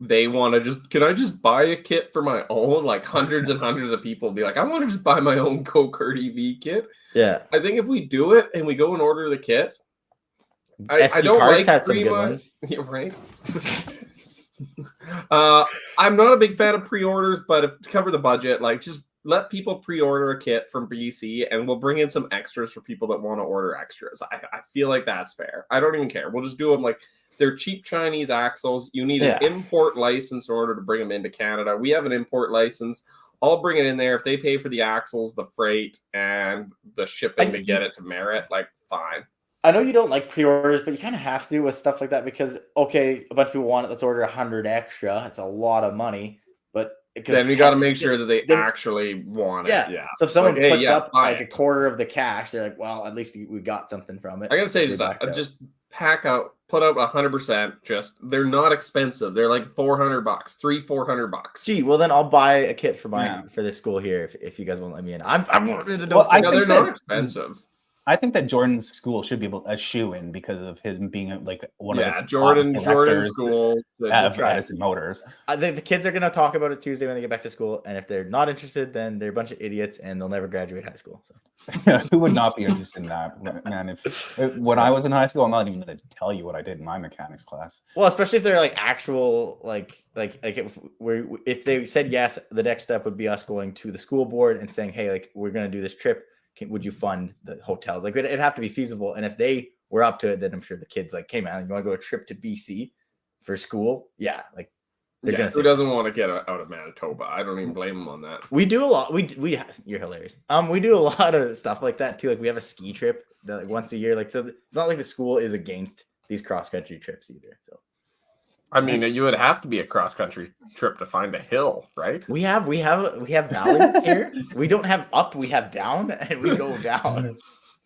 Speaker 4: they want to can I just buy a kit for my own? Like hundreds and hundreds of people be like, I want to just buy my own go-kart EV kit.
Speaker 1: Yeah.
Speaker 4: I think if we do it and we go and order the kit,
Speaker 1: I don't like has some good ones.
Speaker 4: Yeah, right. I'm not a big fan of pre-orders, but to cover the budget, like just let people pre-order a kit from BC and we'll bring in some extras for people that want to order extras. I feel like that's fair. I don't even care. We'll just do them like they're cheap Chinese axles. You need an import license in order to bring them into Canada. We have an import license. I'll bring it in there. If they pay for the axles, the freight, and the shipping to get it to Merritt, like fine.
Speaker 1: I know you don't like pre-orders, but you kind of have to do with stuff like that because, okay, a bunch of people want it. Let's order 100 extra. It's a lot of money, but
Speaker 4: then we got to make sure that they actually want it. Yeah.
Speaker 1: So if someone puts up like a quarter of the cash, they're like, well, at least we got something from it.
Speaker 4: I got to say, just put out 100%. They're not expensive. They're like $400, $400.
Speaker 1: Gee, well then I'll buy a kit for for this school here if you guys won't let me in. I'm wanting to know.
Speaker 2: Well,
Speaker 4: they're not expensive.
Speaker 2: I think that Jordan's school should be a shoe-in because of his being like one of the
Speaker 4: Jordan's school
Speaker 2: at Edison Motors.
Speaker 1: I think the kids are going to talk about it Tuesday when they get back to school, and if they're not interested, then they're a bunch of idiots and they'll never graduate high school. So.
Speaker 2: Who would not be interested in that, man? If when I was in high school, I'm not even going to tell you what I did in my mechanics class.
Speaker 1: Well, especially if they're like actual if they said yes, the next step would be us going to the school board and saying, hey, like we're going to do this trip. Would you fund the hotels? Like it'd have to be feasible. And if they were up to it, then I'm sure the kids like, hey man, you want to go a trip to BC for school? Yeah. Like
Speaker 4: Who doesn't want to get out of Manitoba? I don't even blame them on that.
Speaker 1: We do a lot. You're hilarious. We do a lot of stuff like that too. Like we have a ski trip that, like, once a year. Like, so it's not like the school is against these cross country trips either. So,
Speaker 4: I mean, you would have to be a cross country trip to find a hill, right?
Speaker 1: We have valleys here. We don't have up. We have down, and we go down.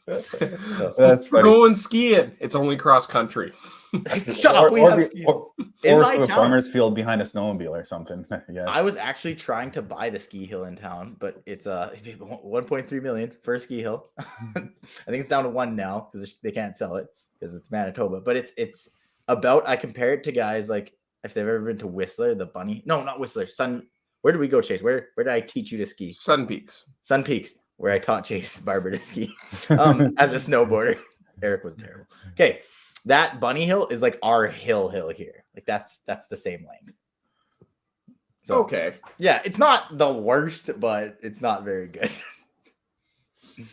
Speaker 2: That's funny.
Speaker 4: We're going skiing. It's only cross country.
Speaker 1: Shut up. We have skis. In my
Speaker 2: a
Speaker 1: town,
Speaker 2: farmer's field behind a snowmobile or something. Yeah.
Speaker 1: I was actually trying to buy the ski hill in town, but it's 1.3 million for a ski hill. I think it's down to 1 now because they can't sell it because it's Manitoba. But it's about, I compare it to guys like if they've ever been to Whistler, the bunny. No, not Whistler. Where did we go, Chase? Where did I teach you to ski?
Speaker 4: Sun Peaks,
Speaker 1: where I taught Chase Barber to ski as a snowboarder. Eric was terrible. Okay. That bunny hill is like our hill here. Like that's the same length. So,
Speaker 4: okay.
Speaker 1: Yeah, it's not the worst, but it's not very good.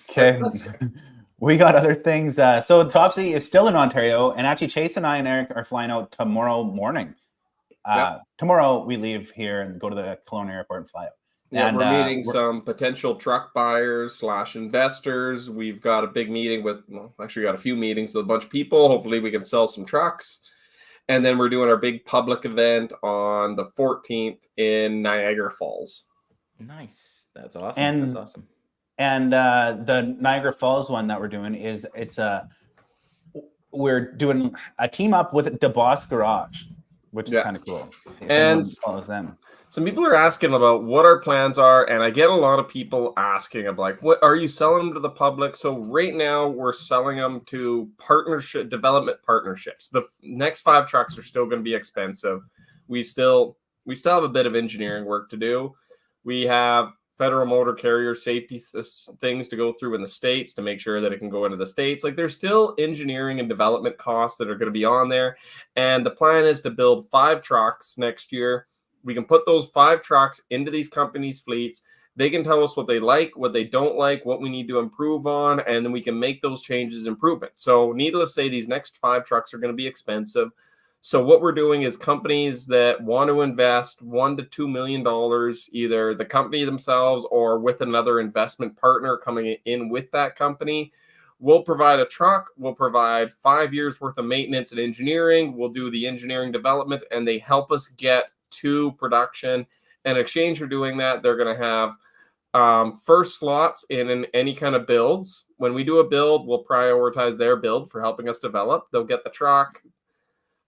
Speaker 2: Okay. We got other things. So Topsy is still in Ontario, and actually Chase and I and Eric are flying out tomorrow morning. Tomorrow we leave here and go to the Kelowna airport and fly out.
Speaker 4: Yeah,
Speaker 2: and,
Speaker 4: we're meeting some potential truck buyers / investors. We've got a big meeting we got a few meetings with a bunch of people. Hopefully we can sell some trucks. And then we're doing our big public event on the 14th in Niagara Falls.
Speaker 1: Nice. That's awesome. That's awesome.
Speaker 2: And the Niagara Falls one that we're doing we're doing a team up with DeBoss Garage, which is kind of cool.
Speaker 4: And
Speaker 2: follows them.
Speaker 4: Some people are asking about what our plans are, and I get a lot of people asking of like, what are you selling them to the public? So right now we're selling them to development partnerships. The next 5 trucks are still going to be expensive. We still have a bit of engineering work to do. We have federal motor carrier safety things to go through in the States to make sure that it can go into the States. Like there's still engineering and development costs that are going to be on there. And the plan is to build 5 trucks next year. We can put those 5 trucks into these companies' fleets. They can tell us what they like, what they don't like, what we need to improve on, and then we can make those changes, improvements. So needless to say, these next 5 trucks are going to be expensive. So what we're doing is companies that want to invest $1 to $2 million, either the company themselves or with another investment partner coming in with that company, we'll provide a truck, we'll provide 5 years worth of maintenance and engineering, we'll do the engineering development, and they help us get to production. In exchange for doing that, they're going to have first slots in any kind of builds. When we do a build, we'll prioritize their build for helping us develop. They'll get the truck.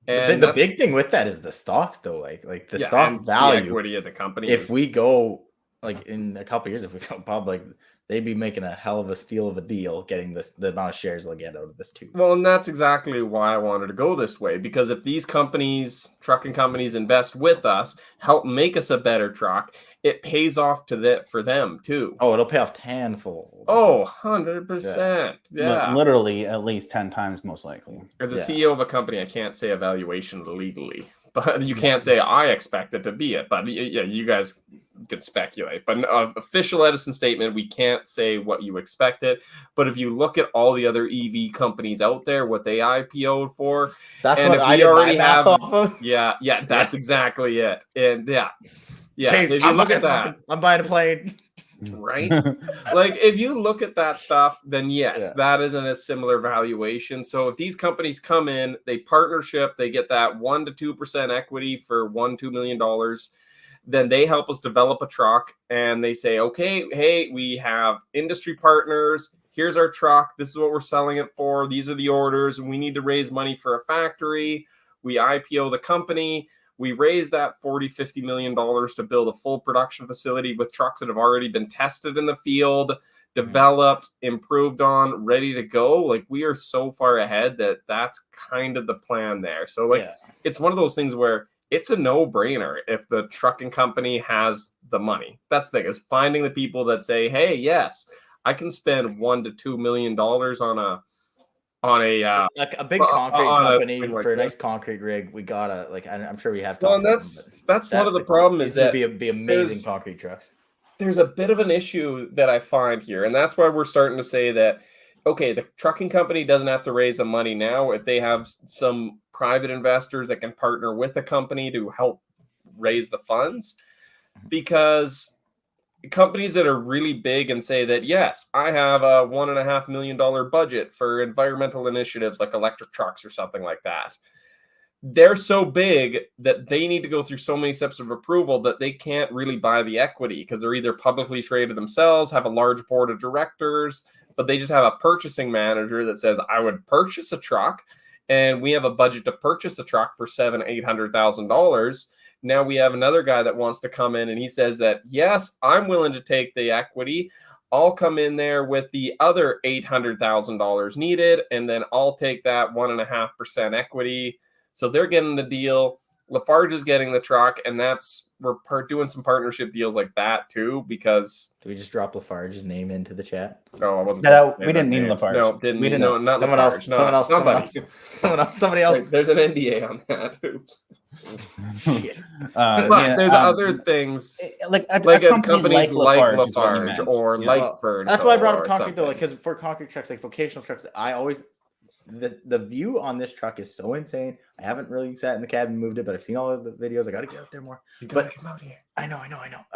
Speaker 4: And
Speaker 1: the big thing with that is the stocks, though. Like the stock value,
Speaker 4: the equity of the company.
Speaker 1: If we go like in a couple of years, if we go public, they'd be making a hell of a steal of a deal getting the amount of shares they'll get out of this too.
Speaker 4: Well, and that's exactly why I wanted to go this way, because if these companies, trucking companies, invest with us, help make us a better truck, it pays off for them too.
Speaker 1: Oh, it'll pay off tenfold.
Speaker 4: Oh, 100%. Yeah.
Speaker 2: Literally at least 10 times most likely.
Speaker 4: As a CEO of a company, I can't say evaluation legally. But you can't say I expect it to be it. But yeah, you guys can speculate. But official Edison statement, we can't say what you expected. But if you look at all the other EV companies out there, what they IPO'd for,
Speaker 1: that's what I already have off of.
Speaker 4: Yeah, that's exactly it. And yeah,
Speaker 1: Chase,
Speaker 4: if you look at that,
Speaker 1: I'm buying a plane.
Speaker 4: Right? Like if you look at that stuff, then yes, that isn't a similar valuation. So if these companies come in, they partnership, they get that 1 to 2% equity for $1-2 million, then they help us develop a truck and they say, okay, hey, we have industry partners. Here's our truck. This is what we're selling it for. These are the orders. We need to raise money for a factory. We IPO the company. We raised that $40-50 million to build a full production facility with trucks that have already been tested in the field, developed, improved on, ready to go. Like we are so far ahead that's kind of the plan there. So it's one of those things where it's a no-brainer if the trucking company has the money. That's the thing, is finding the people that say, hey, yes, I can spend $1 to $2 million on a
Speaker 1: big concrete company for a nice concrete rig. We gotta I'm sure we have.
Speaker 4: Well, and that's one of the problems is that
Speaker 1: be amazing concrete trucks.
Speaker 4: There's a bit of an issue that I find here, and that's why we're starting to say that okay, the trucking company doesn't have to raise the money now if they have some private investors that can partner with the company to help raise the funds, because companies that are really big and say that, yes, I have a $1.5 million budget for environmental initiatives like electric trucks or something like that. They're so big that they need to go through so many steps of approval that they can't really buy the equity, because they're either publicly traded themselves, have a large board of directors, but they just have a purchasing manager that says, I would purchase a truck, and we have a budget to purchase a truck for $700,000-$800,000. Now we have another guy that wants to come in and he says that, yes, I'm willing to take the equity. I'll come in there with the other $800,000 needed, and then I'll take that 1.5% equity. So they're getting the deal. Lafarge is getting the truck, and we're doing some partnership deals like that too. Because
Speaker 1: do we just drop Lafarge's name into the chat?
Speaker 4: No, I wasn't.
Speaker 2: No, we didn't mean Lafarge.
Speaker 4: No, didn't.
Speaker 2: We didn't.
Speaker 4: No, not
Speaker 1: Someone
Speaker 4: Lafarge.
Speaker 1: else. Somebody else.
Speaker 4: Wait, there's an NDA on that. Oops.
Speaker 2: But
Speaker 4: there's other things
Speaker 2: like
Speaker 4: companies like Lafarge or like Bird.
Speaker 1: That's why I brought up concrete though, because for concrete trucks, like vocational trucks, I always the view on this truck is so insane. I haven't really sat in the cab and moved it, but I've seen all of the videos. I got to get out there more.
Speaker 4: You gotta come out here.
Speaker 1: I know.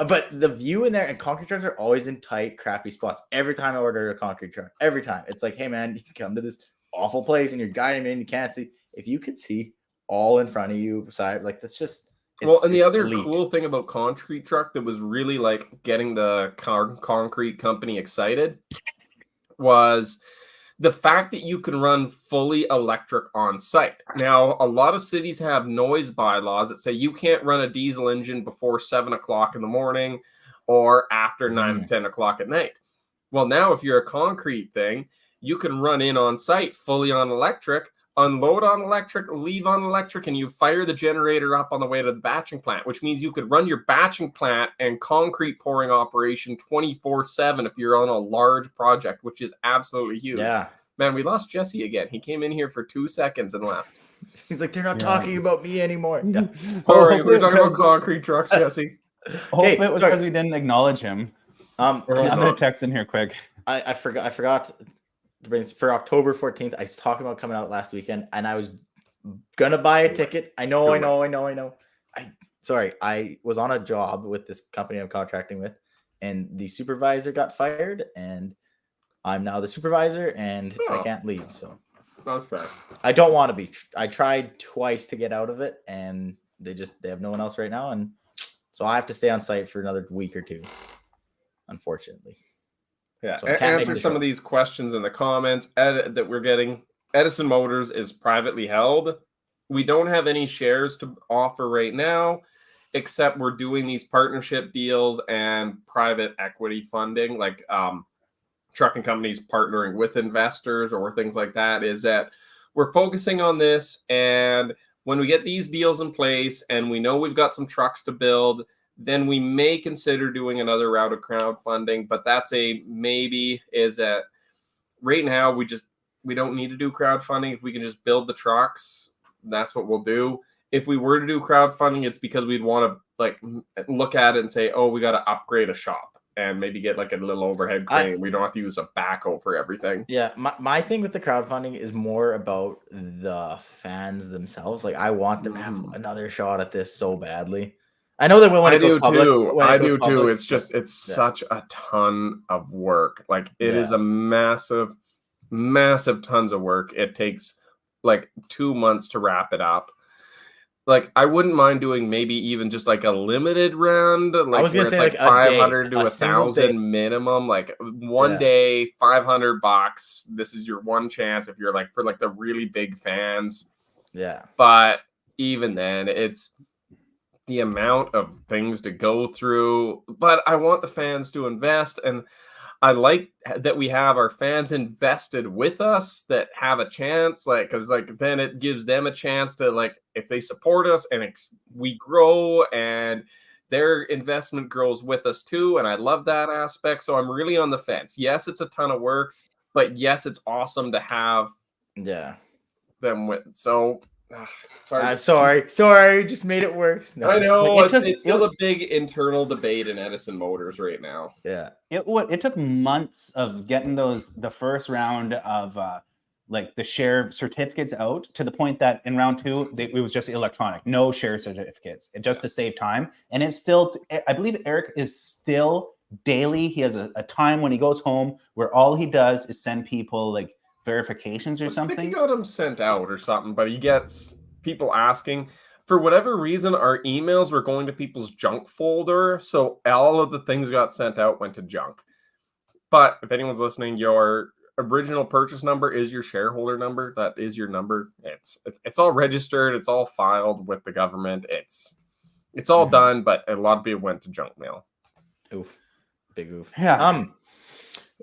Speaker 1: But the view in there, and concrete trucks are always in tight, crappy spots. Every time I order a concrete truck, every time it's like, hey man, you can come to this awful place and you're guiding me and you can't see. If you could see all in front of you, side, like that's just.
Speaker 4: And the other cool thing about concrete truck that was really like getting the concrete company excited was the fact that you can run fully electric on site. Now, a lot of cities have noise bylaws that say you can't run a diesel engine before 7 o'clock in the morning or after 9 to 10 o'clock at night. Well, now if you're a concrete thing, you can run in on site fully on electric, unload on electric, leave on electric, and you fire the generator up on the way to the batching plant, which means you could run your batching plant and concrete pouring operation 24/7 if you're on a large project, which is absolutely huge.
Speaker 1: Yeah.
Speaker 4: Man, we lost Jesse again. He came in here for 2 seconds and left.
Speaker 1: He's like, they're not talking about me anymore. Yeah.
Speaker 4: Sorry, we're talking about concrete trucks, Jesse.
Speaker 2: Hopefully it was because we didn't acknowledge him. Another text in here quick.
Speaker 1: I forgot for October 14th. I was talking about coming out last weekend, and I was gonna buy a ticket. I know. I was on a job with this company I'm contracting with, and the supervisor got fired, and I'm now the supervisor, and I can't leave. So
Speaker 4: that's fair.
Speaker 1: I don't want to be. I tried twice to get out of it, and they have no one else right now, and so I have to stay on site for another week or two, unfortunately.
Speaker 4: Yeah, so answer some of these questions in the comments that we're getting. Edison Motors is privately held. We don't have any shares to offer right now, except we're doing these partnership deals and private equity funding, like trucking companies partnering with investors or things like that. Is that we're focusing on this, and when we get these deals in place and we know we've got some trucks to build, then we may consider doing another route of crowdfunding, but that's a maybe. Is that right now we don't need to do crowdfunding. If we can just build the trucks, that's what we'll do. If we were to do crowdfunding, it's because we'd want to like look at it and say, oh, we got to upgrade a shop and maybe get like a little overhead crane. We don't have to use a backhoe for everything.
Speaker 1: Yeah, my thing with the crowdfunding is more about the fans themselves. Like I want them to have another shot at this so badly. I know they will when it goes public.
Speaker 4: I do too. It's just such a ton of work. Like it is a massive tons of work. It takes like 2 months to wrap it up. Like I wouldn't mind doing maybe even just like a limited round. Like I was gonna say like 500 to 1,000 minimum. Like one day, $500. This is your one chance if you're like for like the really big fans.
Speaker 1: Yeah.
Speaker 4: But even then, it's the amount of things to go through. But I want the fans to invest, and I like that we have our fans invested with us that have a chance, like, because like then it gives them a chance to like, if they support us and we grow and their investment grows with us too. And I love that aspect. So I'm really on the fence. Yes, it's a ton of work, but yes, it's awesome to have them with. So sorry.
Speaker 1: I'm sorry. Just made it worse.
Speaker 4: No. I know it's still a big internal debate in Edison Motors right now.
Speaker 1: Yeah.
Speaker 2: It took months of getting the first round of like the share certificates out to the point that in round 2 it was just electronic, no share certificates, just to save time. And it's still, I believe Eric is still daily. He has a time when he goes home where all he does is send people like verifications or something.
Speaker 4: I think he got them sent out or something, but he gets people asking. For whatever reason, our emails were going to people's junk folder, so all of the things got sent out went to junk. But if anyone's listening, your original purchase number is your shareholder number. That is your number. It's all registered. It's all filed with the government. It's all done, but a lot of people went to junk mail.
Speaker 1: Oof. Big oof.
Speaker 2: Yeah.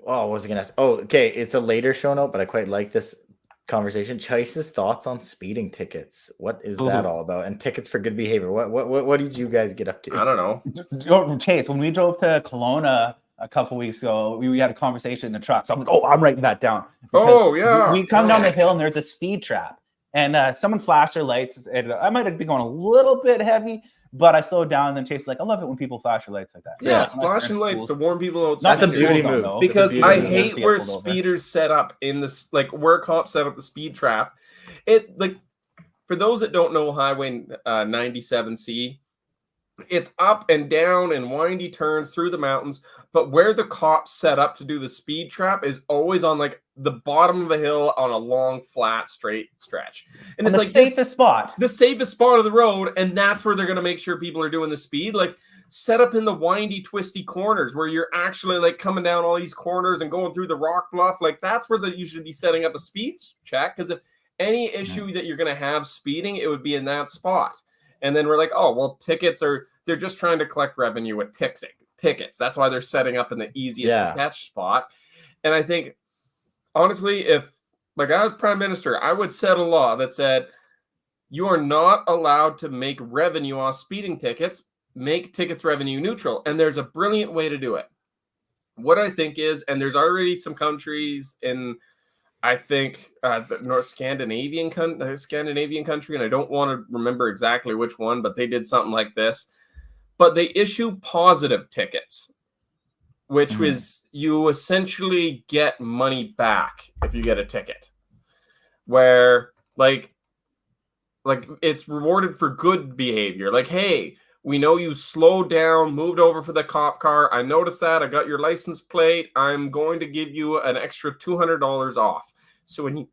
Speaker 1: Oh, what was I gonna ask? Oh, okay. It's a later show note, but I quite like this conversation. Chase's thoughts on speeding tickets. What is that all about? And tickets for good behavior. What did you guys get up to?
Speaker 4: I don't know.
Speaker 2: Chase, when we drove to Kelowna a couple weeks ago, we had a conversation in the truck. So I'm like, I'm writing that down.
Speaker 4: Oh, yeah.
Speaker 2: We come down the hill and there's a speed trap. And someone flashed their lights. And I might have been going a little bit heavy, but I slowed down. And then Chase is like, I love it when people flash their lights like that.
Speaker 4: Yeah, flashing lights to warn people out.
Speaker 1: That's a beauty move.
Speaker 4: Because I hate where speeders set up in this, like where cops set up the speed trap. It, like, for those that don't know Highway 97C, it's up and down and windy turns through the mountains. But where the cops set up to do the speed trap is always on like the bottom of a hill on a long, flat, straight stretch. And it's
Speaker 2: the
Speaker 4: like
Speaker 2: safest spot.
Speaker 4: The safest spot of the road. And that's where they're going to make sure people are doing the speed. Like set up in the windy, twisty corners where you're actually like coming down all these corners and going through the rock bluff. Like that's where you should be setting up a speed check. Because if any issue that you're going to have speeding, it would be in that spot. And then we're like, oh, well, they're just trying to collect revenue with tickets. That's why they're setting up in the easiest to catch spot. And I think, honestly, if like I was prime minister, I would set a law that said you are not allowed to make revenue on speeding tickets. Make tickets revenue neutral. And there's a brilliant way to do it. What I think is, and there's already some countries in, I think, the North Scandinavian country, and I don't want to remember exactly which one, but they did something like this. But they issue positive tickets, which was you essentially get money back if you get a ticket. Where like it's rewarded for good behavior. Like, hey, we know you slowed down, moved over for the cop car. I noticed that. I got your license plate. I'm going to give you an extra $200 off. So when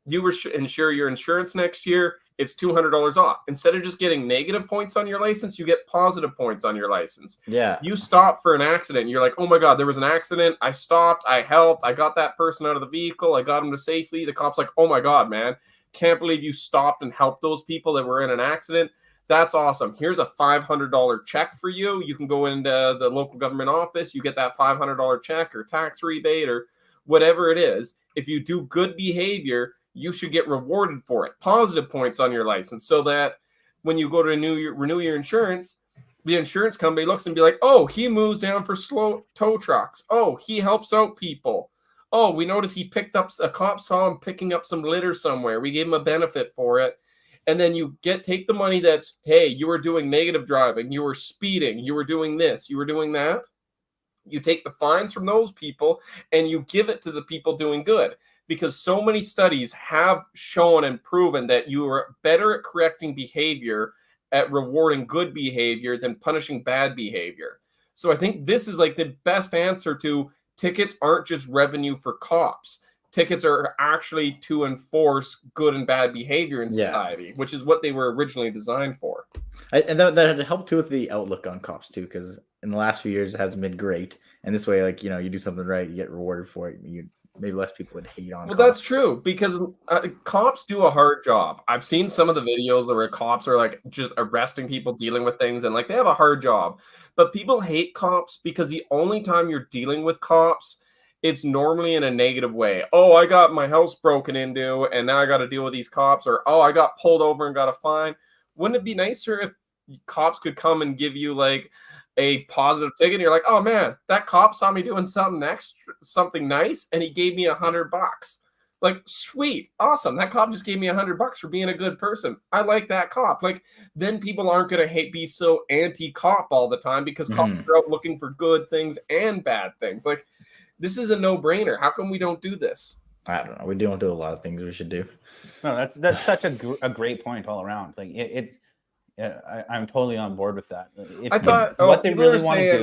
Speaker 4: you insure your insurance next year, it's $200 off. Instead of just getting negative points on your license, you get positive points on your license.
Speaker 1: Yeah.
Speaker 4: You stop for an accident. You're like, oh my God, there was an accident. I stopped. I helped. I got that person out of the vehicle. I got him to safety. The cop's like, oh my God, man. Can't believe you stopped and helped those people that were in an accident. That's awesome. Here's a $500 check for you. You can go into the local government office. You get that $500 check or tax rebate or whatever it is. If you do good behavior, you should get rewarded for it. Positive points on your license so that when you go to renew your insurance, the insurance company looks and be like, oh, he moves down for slow tow trucks. Oh, he helps out people. Oh, we noticed he picked up, a cop saw him picking up some litter somewhere. We gave him a benefit for it. And then you take the money that's, hey, you were doing negative driving, you were speeding, you were doing this, you were doing that. You take the fines from those people and you give it to the people doing good. Because so many studies have shown and proven that you are better at correcting behavior, at rewarding good behavior than punishing bad behavior. So I think this is like the best answer to tickets aren't just revenue for cops. Tickets are actually to enforce good and bad behavior in society, which is what they were originally designed for.
Speaker 1: And that helped too with the outlook on cops too, because in the last few years it hasn't been great. And this way, like, you do something right, you get rewarded for it. Maybe less people would hate on.
Speaker 4: Well,
Speaker 1: cops.
Speaker 4: That's true because cops do a hard job. I've seen some of the videos where cops are like just arresting people, dealing with things, and like they have a hard job. But people hate cops because the only time you're dealing with cops, it's normally in a negative way. Oh, I got my house broken into and now I got to deal with these cops. Or, oh, I got pulled over and got a fine. Wouldn't it be nicer if cops could come and give you like a positive ticket? And you're like, oh man, that cop saw me doing something nice and he gave me $100. Like, sweet, awesome. That cop just gave me $100 for being a good person. I like that cop. Like, then people aren't going to be so anti-cop all the time because cops are out looking for good things and bad things. Like, this is a no-brainer. How come we don't do this?
Speaker 1: I don't know. We don't do a lot of things we should do.
Speaker 2: No, that's such a great point all around. Like I'm totally on board with that.
Speaker 4: I thought
Speaker 2: what they really want to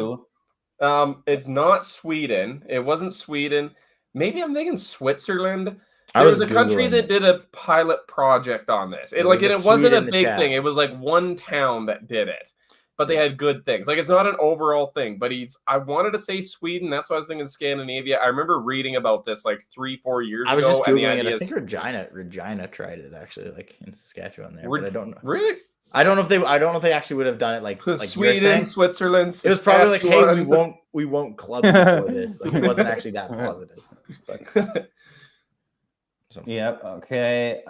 Speaker 2: do.
Speaker 4: It's not Sweden. It wasn't Sweden. Maybe I'm thinking Switzerland.
Speaker 1: I
Speaker 4: There
Speaker 1: was
Speaker 4: was a country
Speaker 1: Googling
Speaker 4: that
Speaker 1: it.
Speaker 4: did a pilot project on this. It
Speaker 1: was a
Speaker 4: wasn't
Speaker 1: Swede
Speaker 4: a
Speaker 1: in the
Speaker 4: big
Speaker 1: chat.
Speaker 4: thing. It was like one town that did it, but they had good things. Like it's not an overall thing. But I wanted to say Sweden. That's why I was thinking Scandinavia. I remember reading about this like 3-4 years ago.
Speaker 1: I was just
Speaker 4: and the
Speaker 1: Googling it.
Speaker 4: idea
Speaker 1: I think
Speaker 4: is-
Speaker 1: Regina tried it actually, like in Saskatchewan there.
Speaker 4: We're-
Speaker 1: But I don't know.
Speaker 4: Really?
Speaker 1: I don't know if they actually would have done it like you're
Speaker 4: Sweden,
Speaker 1: saying.
Speaker 4: Switzerland.
Speaker 1: It was probably like, hey,
Speaker 4: Saskatchewan.
Speaker 1: we won't club you for this. Like it wasn't actually that positive. But, so.
Speaker 2: Yeah. Okay.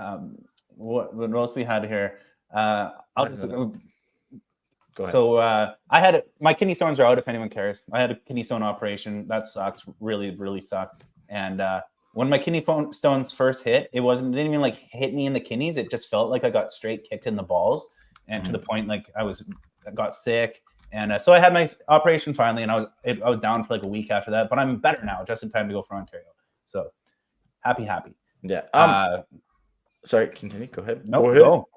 Speaker 2: What else we had here?
Speaker 1: Go ahead.
Speaker 2: So I had my kidney stones are out. If anyone cares, I had a kidney stone operation. That sucked. Really, really sucked. And when my kidney stones first hit, it didn't even like hit me in the kidneys. It just felt like I got straight kicked in the balls, and to the point like I got sick. And so I had my operation finally, and I was down for like a week after that. But I'm better now, just in time to go for Ontario. So happy.
Speaker 1: Yeah. Sorry, continue. Go ahead.
Speaker 2: No,
Speaker 1: Go ahead.
Speaker 2: go.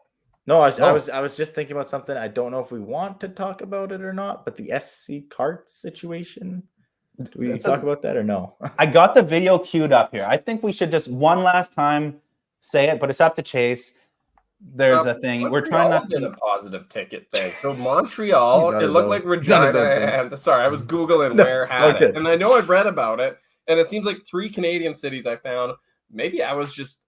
Speaker 1: No, I was just thinking about something. I don't know if we want to talk about it or not, but the SC cart situation. Do we talk about that or no?
Speaker 2: I got the video queued up here. I think we should just one last time say it, but it's up to Chase. There's a thing. We're trying not
Speaker 4: to
Speaker 2: to
Speaker 4: a positive ticket thing. So Montreal, it looked like Regina. And sorry, I was Googling where had it. And I know I've read about it. And it seems like 3 Canadian cities I found. Maybe I was just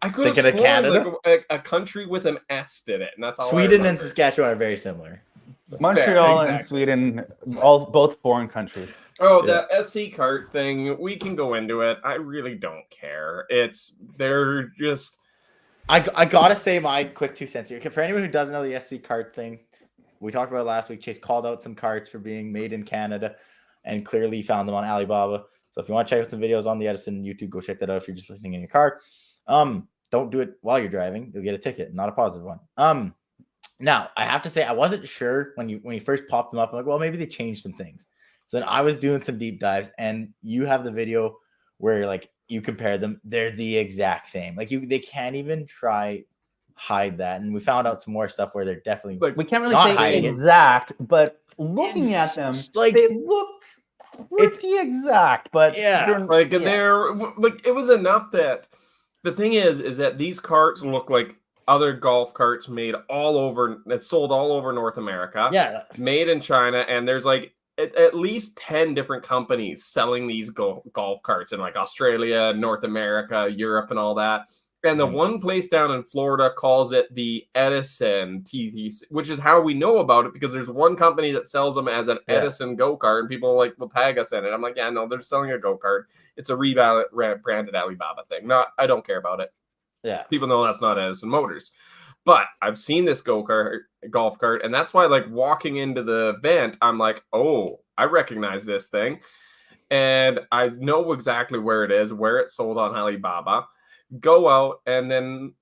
Speaker 4: I could have sworn
Speaker 1: Canada?
Speaker 4: like a country with an S did it, and that's all.
Speaker 1: Sweden and Saskatchewan are very similar.
Speaker 2: So. Montreal and Sweden, both foreign countries.
Speaker 4: Oh, the SC cart thing, we can go into it. I really don't care. They're just.
Speaker 1: I gotta say my quick 2 cents here. For anyone who doesn't know the SC cart thing, we talked about it last week. Chase called out some carts for being made in Canada, and clearly found them on Alibaba. So if you want to check out some videos on the Edison YouTube, go check that out. If you're just listening in your car, don't do it while you're driving. You'll get a ticket, not a positive one. Now I have to say I wasn't sure when you first popped them up. I'm like, well, maybe they changed some things. So then I was doing some deep dives, and you have the video where like you compare them. They're the exact same. Like they can't even try hide that. And we found out some more stuff where they're definitely
Speaker 2: like we can't really say exact, but looking at them, like they look pretty exact. But
Speaker 4: they're like it was enough that the thing is that these carts look like other golf carts made all over. That's sold all over North America.
Speaker 1: Yeah,
Speaker 4: made in China, and there's like at least 10 different companies selling these golf carts in like Australia, North America, Europe, and all that. And the one place down in Florida calls it the Edison TT, which is how we know about it because there's one company that sells them as an Edison go-kart, and people like will tag us in it. I'm like, yeah, no, they're selling a go-kart. It's a rebranded Alibaba thing. I don't care about it.
Speaker 1: Yeah,
Speaker 4: people know that's not Edison Motors. But I've seen this golf cart, and that's why, like, walking into the event, I'm like, oh, I recognize this thing. And I know exactly where it is, where it's sold on Alibaba. Go out, and the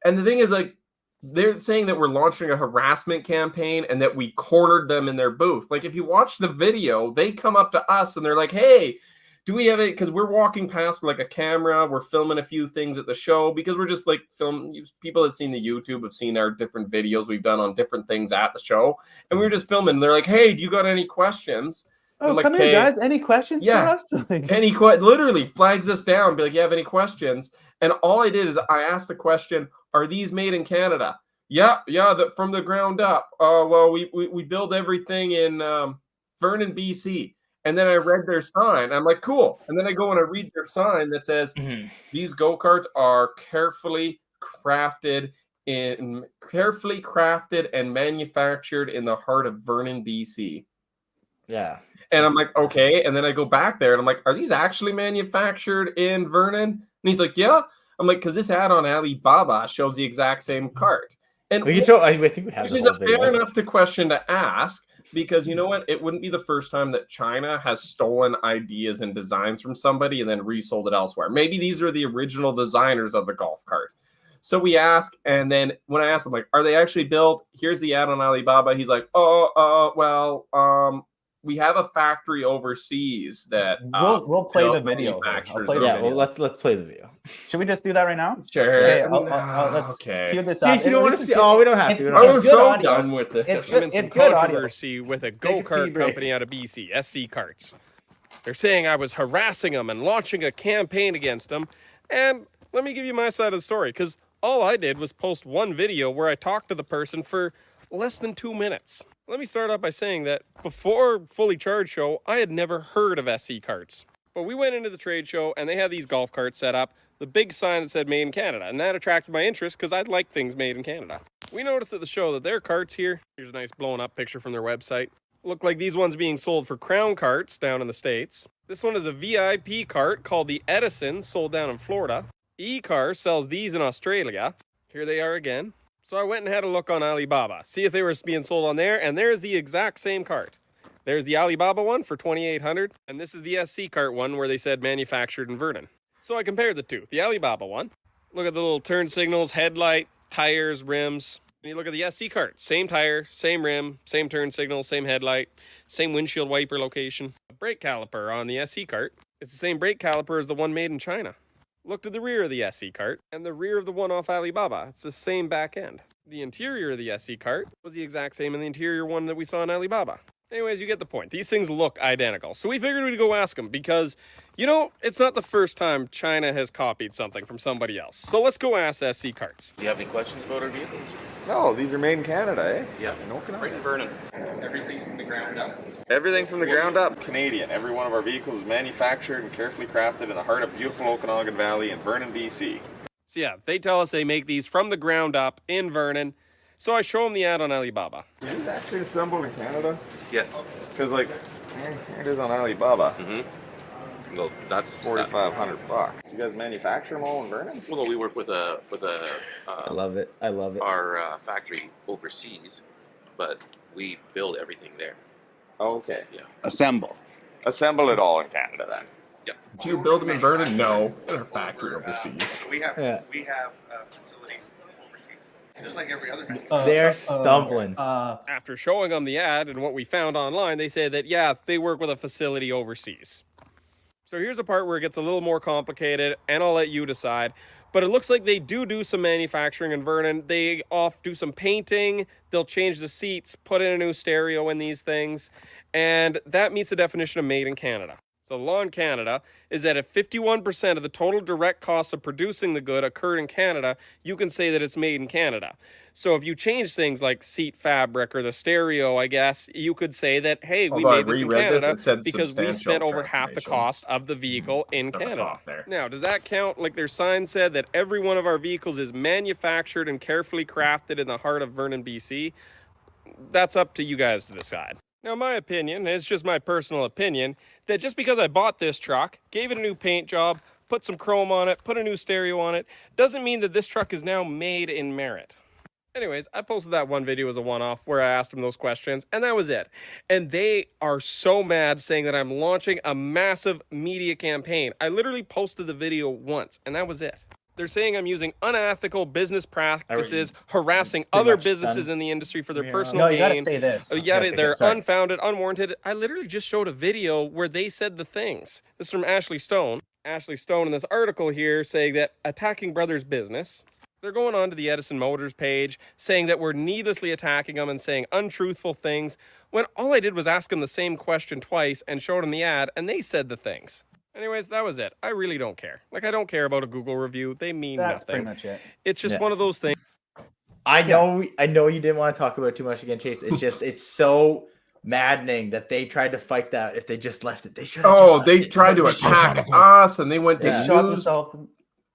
Speaker 4: thing is, like, they're saying that we're launching a harassment campaign and that we cornered them in their booth. Like, if you watch the video, they come up to us, and they're like, hey, do we have it? Because we're walking past like a camera. We're filming a few things at the show because we're just like people that seen the YouTube have seen our different videos we've done on different things at the show. And we were just filming. They're like, hey, do you got any questions?
Speaker 2: Oh, like, come here, guys. Any questions for us?
Speaker 4: Literally flags us down. Be like, you have any questions? And all I did is I asked the question, are these made in Canada? Yeah, from the ground up. Well, we build everything in Vernon, BC. And then I read their sign. I'm like, cool. And then I go and I read their sign that says, these go-karts are carefully crafted and manufactured in the heart of Vernon, BC.
Speaker 1: Yeah.
Speaker 4: And I'm like, okay. And then I go back there and I'm like, are these actually manufactured in Vernon? And he's like, yeah. I'm like, because this ad on Alibaba shows the exact same cart. And
Speaker 1: I think we have,
Speaker 4: which is a fair enough question to ask. Because you know what? It wouldn't be the first time that China has stolen ideas and designs from somebody and then resold it elsewhere. Maybe these are the original designers of the golf cart. So we ask, and then when I ask him, like, are they actually built? Here's the ad on Alibaba. He's like, we have a factory overseas that
Speaker 2: we'll play the video. I'll play the video.
Speaker 1: Well, let's play the video.
Speaker 2: Should we just do that right now?
Speaker 4: Sure.
Speaker 2: Okay, let's cue this up.
Speaker 1: You don't want to see? Oh, we don't have to.
Speaker 4: I'm so done with this.
Speaker 2: It's good
Speaker 5: controversy with a go-kart company out of BC, SC Karts. They're saying I was harassing them and launching a campaign against them. And let me give you my side of the story, because all I did was post one video where I talked to the person for less than 2 minutes. Let me start off by saying that before Fully Charged Show, I had never heard of SC Karts. But we went into the trade show and they had these golf carts set up, the big sign that said Made in Canada, and that attracted my interest because I'd like things made in Canada. We noticed at the show that their carts here, here's a nice blown up picture from their website, look like these ones being sold for Crown Carts down in the States. This one is a VIP cart called the Edison, sold down in Florida. E-Car sells these in Australia. Here they are again. So I went and had a look on Alibaba, see if they were being sold on there, and there's the exact same cart. There's the Alibaba one for $2,800, and this is the SC Kart one where they said manufactured in Vernon. So I compared the two. The Alibaba one, look at the little turn signals, headlight, tires, rims. And you look at the SC Kart, same tire, same rim, same turn signal, same headlight, same windshield wiper location. A brake caliper on the SC Kart, it's the same brake caliper as the one made in China. Look to the rear of the SC Kart and the rear of the one off Alibaba. It's the same back end. The interior of the SC Kart was the exact same in the interior one that we saw in Alibaba. Anyways, you get the point. These things look identical. So we figured we'd go ask them because, you know, it's not the first time China has copied something from somebody else. So let's go ask SC Karts.
Speaker 6: Do you have any questions about our vehicles?
Speaker 4: No, these are made in Canada, eh?
Speaker 6: Yeah.
Speaker 4: No,
Speaker 6: Right in Vernon.
Speaker 4: everything from the ground up.
Speaker 7: Everything from the ground up. Canadian. Every one of our vehicles is manufactured and carefully crafted in the heart of beautiful Okanagan Valley in Vernon, BC.
Speaker 5: So yeah, they tell us they make these from the ground up in Vernon. So I show them the ad on Alibaba.
Speaker 7: Is this actually assembled in Canada?
Speaker 6: Yes.
Speaker 7: Because, like, here it is on Alibaba.
Speaker 6: Mm-hmm. Well, that's
Speaker 7: $4,500. You guys manufacture them all in Vernon?
Speaker 6: Well, no, we work with a
Speaker 1: I love it. I love it.
Speaker 6: our factory overseas, but we build everything there.
Speaker 7: Oh, okay.
Speaker 6: Yeah.
Speaker 2: Assemble.
Speaker 7: Assemble it all in Canada then.
Speaker 6: Yeah.
Speaker 4: Do you build them in Vernon? No. They're a factory overseas.
Speaker 8: We have
Speaker 1: Yeah.
Speaker 8: facilities overseas, just like every other.
Speaker 1: They're stumbling.
Speaker 5: After showing them the ad and what we found online, they say that, yeah, they work with a facility overseas. So here's a part where it gets a little more complicated, and I'll let you decide. But it looks like they do some manufacturing in Vernon. They do some painting. They'll change the seats, put in a new stereo in these things. And that meets the definition of made in Canada. So the law in Canada is that if 51% of the total direct costs of producing the good occurred in Canada, you can say that it's made in Canada. So if you change things like seat fabric or the stereo, I guess, you could say that, hey, we made this in Canada because we spent over half the cost of the vehicle in Canada. Now, does that count? Like their sign said that every one of our vehicles is manufactured and carefully crafted in the heart of Vernon, BC. That's up to you guys to decide. Now, my opinion, it's just my personal opinion, that just because I bought this truck, gave it a new paint job, put some chrome on it, put a new stereo on it, doesn't mean that this truck is now made in merit. Anyways, I posted that one video as a one-off where I asked them those questions, and that was it. And they are so mad saying that I'm launching a massive media campaign. I literally posted the video once, and that was it. They're saying I'm using unethical business practices, harassing other businesses in the industry for their personal gain.
Speaker 2: No, you gotta say this.
Speaker 5: They're unfounded, unwarranted. I literally just showed a video where they said the things. This is from Ashley Stone. Ashley Stone in this article here saying that attacking brothers' business. They're going on to the Edison Motors page saying that we're needlessly attacking them and saying untruthful things when all I did was ask them the same question twice and showed them the ad and they said the things. Anyways, that was it. I really don't care. Like, I don't care about a Google review. They mean nothing.
Speaker 2: That's pretty much it.
Speaker 5: It's just one of those things.
Speaker 1: I know you didn't want to talk about it too much again, Chase. It's just, it's so maddening that they tried to fight that. If they just left it, they should have just left
Speaker 4: they
Speaker 1: it.
Speaker 4: tried to attack us, and they went to news.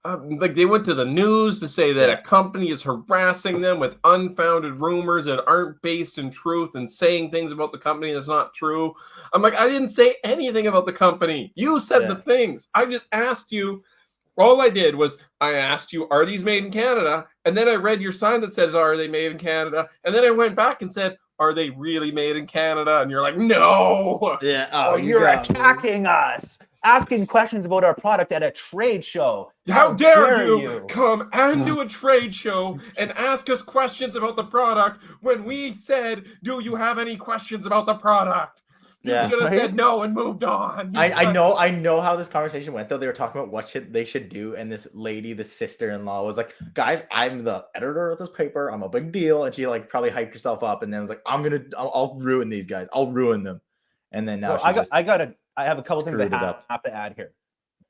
Speaker 4: Like they went to the news to say that a company is harassing them with unfounded rumors that aren't based in truth and saying things about the company that's not true. I'm like, I didn't say anything about the company. You said the things. I just asked you. All I did was I asked you, are these made in Canada? And then I read your sign that says, are they made in Canada? And then I went back and said, are they really made in Canada? And you're like, no.
Speaker 1: Yeah.
Speaker 2: Oh, you're attacking us. Asking questions about our product at a trade show.
Speaker 4: How dare you come and do a trade show and ask us questions about the product when we said, do you have any questions about the product? You should have said no and moved on.
Speaker 1: I know how this conversation went though. They were talking about what they should do, and this lady, the sister-in-law, was like, "Guys, I'm the editor of this paper. I'm a big deal," and she like probably hyped herself up, and then was like, I'll ruin these guys. I'll ruin them." And then now
Speaker 2: I have a couple things I have to add here.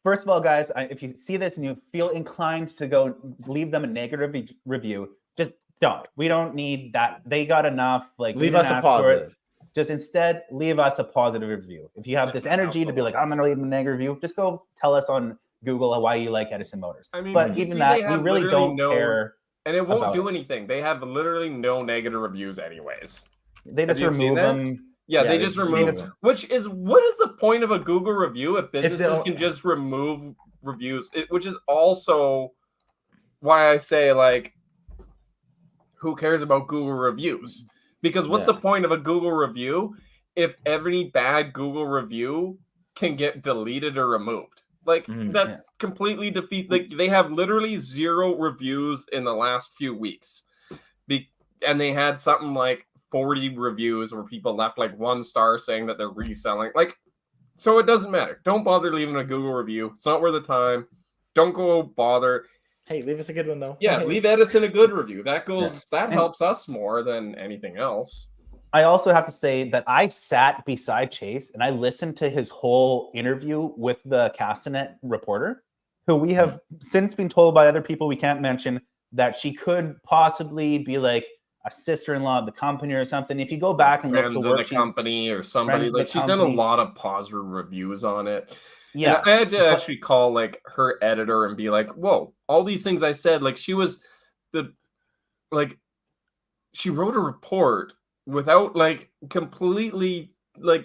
Speaker 2: First of all, guys, if you see this and you feel inclined to go leave them a negative review, just don't. We don't need that. They got enough. Like,
Speaker 1: leave us a positive.
Speaker 2: Just instead leave us a positive review. If you have this energy to be like, I'm going to leave a negative review, just go tell us on Google why you like Edison Motors.
Speaker 4: I mean,
Speaker 2: but even that, we really don't care.
Speaker 4: And it won't do anything. They have literally no negative reviews anyways.
Speaker 2: They just remove them.
Speaker 4: Yeah, they just remove them. What is the point of a Google review if businesses can just remove reviews? Which is also why I say, like, who cares about Google reviews? Because what's the point of a Google review if every bad Google review can get deleted or removed? Like, that completely defeats. Like, they have literally 0 reviews in the last few weeks, and they had something like 40 reviews where people left like 1 star saying that they're reselling. Like, so it doesn't matter. Don't bother leaving a Google review. It's not worth the time. Don't go bother.
Speaker 1: Hey, leave us a good one though.
Speaker 4: Yeah, leave Edison a good review. That helps us more than anything else.
Speaker 2: I also have to say that I sat beside Chase and I listened to his whole interview with the Castanet reporter, who we have since been told by other people we can't mention that she could possibly be like a sister-in-law of the company or something. If you go back and look at the work,
Speaker 4: the company or somebody, like, she's done a lot of positive reviews on it.
Speaker 2: Yeah,
Speaker 4: and I had to actually call like her editor and be like, "Whoa, all these things I said." Like, she was she wrote a report without like completely like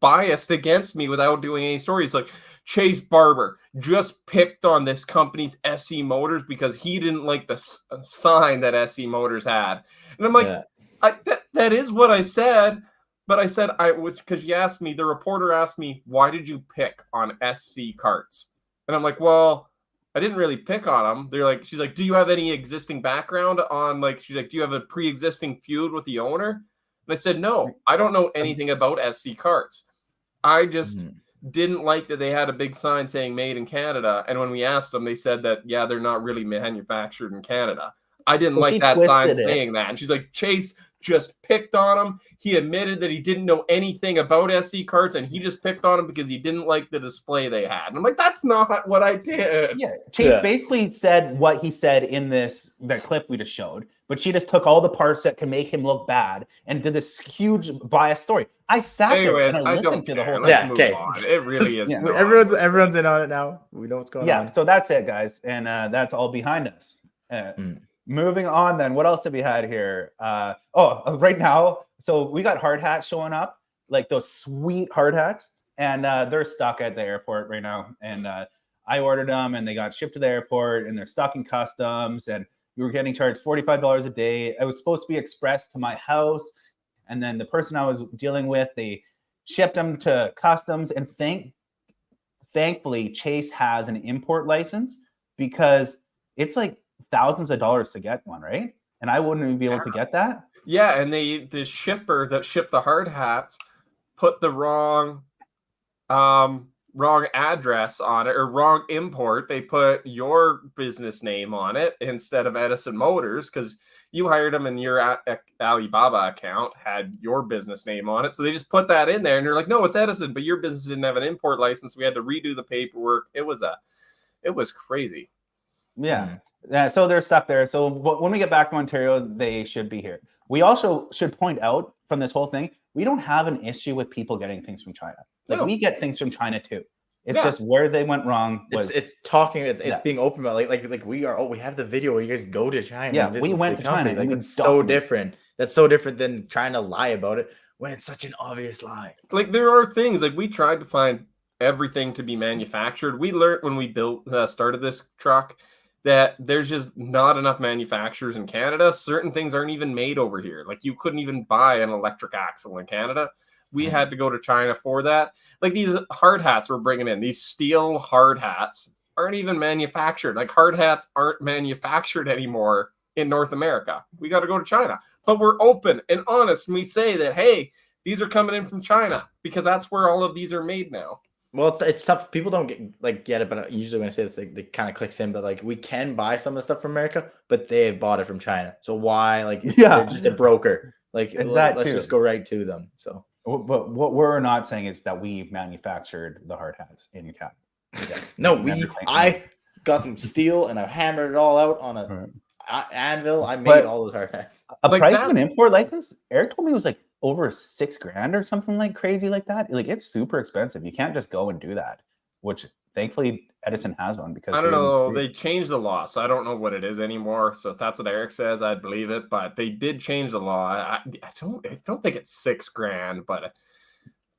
Speaker 4: biased against me without doing any stories. Like, Chase Barber just picked on this company's SE Motors because he didn't like the sign that SE Motors had. And I'm like, that is what I said. But I said, because she asked me, the reporter asked me, why did you pick on SC carts? And I'm like, well, I didn't really pick on them. She's like, do you have any existing background on, like, she's like, do you have a pre-existing feud with the owner? And I said, no, I don't know anything about SC carts. I just didn't like that they had a big sign saying made in Canada. And when we asked them, they said that, yeah, they're not really manufactured in Canada. I didn't like that sign saying that. And she's like, Chase just picked on him. He admitted that he didn't know anything about SC carts, and he just picked on him because he didn't like the display they had. And I'm like, that's not what I did.
Speaker 2: Yeah, Chase basically said what he said in that clip we just showed, but she just took all the parts that can make him look bad and did this huge biased story. I sat there and I listened to the whole thing.
Speaker 4: Let's move on. It really is.
Speaker 1: Everyone's in on it now. We know what's going on.
Speaker 2: Yeah, so that's it, guys, and that's all behind us. Moving on, then, what else have we had here? Right now, so we got hard hats showing up, like those sweet hard hats, and they're stuck at the airport right now. And I ordered them, and they got shipped to the airport, and they're stuck in customs, and we were getting charged $45 a day. It was supposed to be expressed to my house, and then the person I was dealing with, they shipped them to customs, and thankfully, Chase has an import license because it's like thousands of dollars to get one, right? And I wouldn't even be able to get that.
Speaker 4: Yeah, and the shipper that shipped the hard hats put the wrong address on it, or wrong import. They put your business name on it instead of Edison Motors because you hired them and your Alibaba account had your business name on it. So they just put that in there and they're like, no, it's Edison, but your business didn't have an import license. We had to redo the paperwork. It was crazy.
Speaker 2: Yeah. So they're stuck there. So when we get back to Ontario, they should be here. We also should point out from this whole thing, we don't have an issue with people getting things from China. Like, we get things from China too. It's just where they went wrong was
Speaker 1: it's being open about like we have the video where you guys go to China.
Speaker 2: Yeah, we went to China.
Speaker 1: Like, it's so different. That's so different than trying to lie about it when it's such an obvious lie.
Speaker 4: Like, there are things, like, we tried to find everything to be manufactured. We learned when we started this truck that there's just not enough manufacturers in Canada. Certain things aren't even made over here. Like, you couldn't even buy an electric axle in Canada. We had to go to China for that. Like, these hard hats we're bringing in, these steel hard hats aren't even manufactured. Like, hard hats aren't manufactured anymore in North America. We got to go to China. But we're open and honest when we say that, hey, These are coming in from China because that's where all of these are made now.
Speaker 1: Well, it's tough. People don't get it, but usually when I say this, they kind of clicks in. But like, we can buy some of the stuff from America, but they have bought it from China. So why? Like, they're just a broker. Like, let's just go right to them. So,
Speaker 2: but what we're not saying is that we manufactured the hard hats in Cap.
Speaker 1: No, I got some steel and I hammered it all out on a anvil. I made all those hard hats.
Speaker 2: A price of an import license, Eric told me, was like over $6,000 or something like crazy like that. Like, it's super expensive. You can't just go and do that, which thankfully Edison has one because
Speaker 4: I don't know. They changed the law, so I don't know what it is anymore. So if that's what Eric says, I'd believe it. But they did change the law. I don't think it's $6,000, but I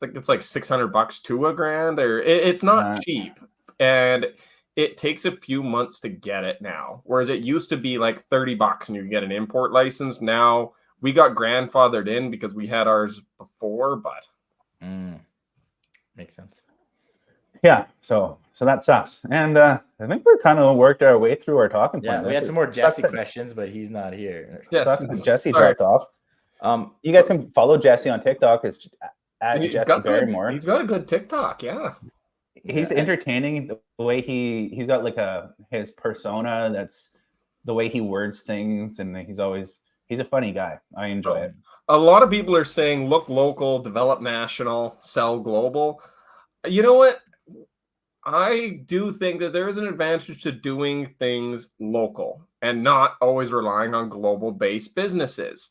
Speaker 4: think it's like $600 to $1,000, or it's not cheap, and it takes a few months to get it now. Whereas it used to be like $30 and you get an import license. Now we got grandfathered in because we had ours before, but
Speaker 1: makes sense.
Speaker 2: Yeah, so that sucks. And I think we're kind of worked our way through our talking point.
Speaker 1: Yeah, we had some more Jesse questions, but he's not here.
Speaker 2: Sucks that Jesse dropped off. You guys can follow Jesse on TikTok. It's at Jesse Baremore.
Speaker 4: He's got a good TikTok, yeah.
Speaker 2: He's entertaining the way he's got like his persona. That's the way he words things, and he's a funny guy. I enjoy it.
Speaker 4: A lot of people are saying, look local, develop national, sell global. You know what? I do think that there is an advantage to doing things local and not always relying on global-based businesses,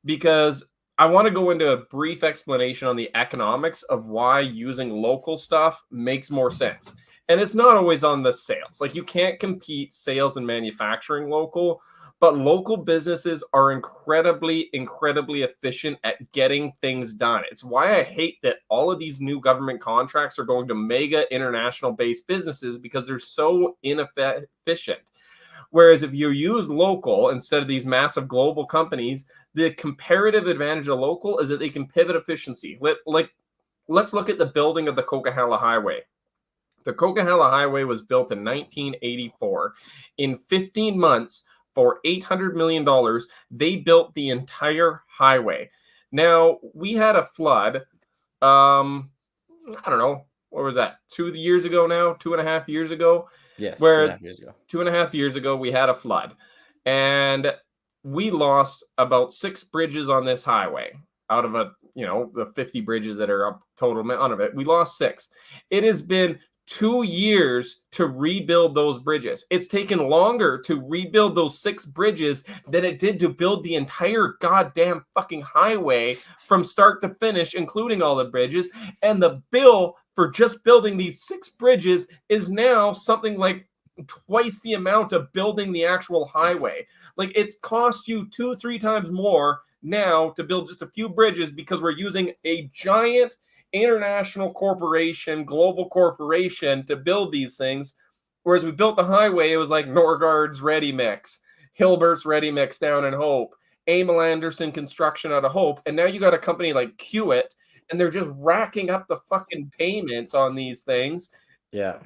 Speaker 4: because I want to go into a brief explanation on the economics of why using local stuff makes more sense. And it's not always on the sales. Like, you can't compete sales and manufacturing local, but local businesses are incredibly, incredibly efficient at getting things done. It's why I hate that all of these new government contracts are going to mega international-based businesses, because they're so inefficient. Whereas if you use local instead of these massive global companies, the comparative advantage of local is that they can pivot efficiency. Let's look at the building of the Coquihalla Highway. The Coquihalla Highway was built in 1984. In 15 months, for $800 million, they built the entire highway. Now, we had a flood, I don't know, what was that, 2 years ago now, 2.5 years ago?
Speaker 1: Yes,
Speaker 4: where
Speaker 1: 2.5 years ago.
Speaker 4: 2.5 years ago, we had a flood. And we lost about 6 bridges on this highway out of the 50 bridges that are up total amount of it. We lost 6. It has been 2 years to rebuild those bridges. It's taken longer to rebuild those 6 bridges than it did to build the entire goddamn fucking highway from start to finish, including all the bridges. And the bill for just building these 6 bridges is now something like twice the amount of building the actual highway. Like, it's cost you 2-3 times more now to build just a few bridges because we're using a giant international corporation, global corporation, to build these things. Whereas we built the highway, it was like Norgard's Ready Mix, Hilbert's Ready Mix down in Hope, Emil Anderson Construction out of Hope, and now you got a company like Hewitt, and they're just racking up the fucking payments on these things.
Speaker 1: Yeah.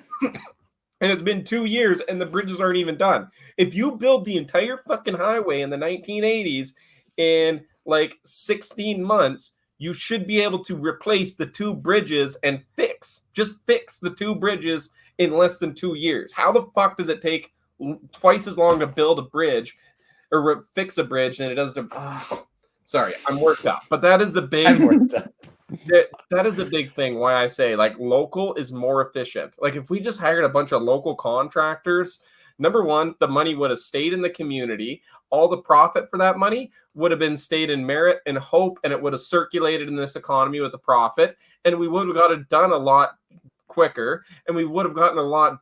Speaker 4: And it's been 2 years and the bridges aren't even done. If you build the entire fucking highway in the 1980s in like 16 months, you should be able to replace the 2 bridges and just fix the 2 bridges in less than 2 years. How the fuck does it take twice as long to build a bridge or fix a bridge than it does to... sorry, I'm worked up. But that is the big... I'm worked up. That is the big thing why I say, like, local is more efficient. Like, if we just hired a bunch of local contractors, number one, the money would have stayed in the community. All the profit for that money would have been stayed in Merit and Hope, and it would have circulated in this economy with the profit, and we would have got it done a lot quicker, and we would have gotten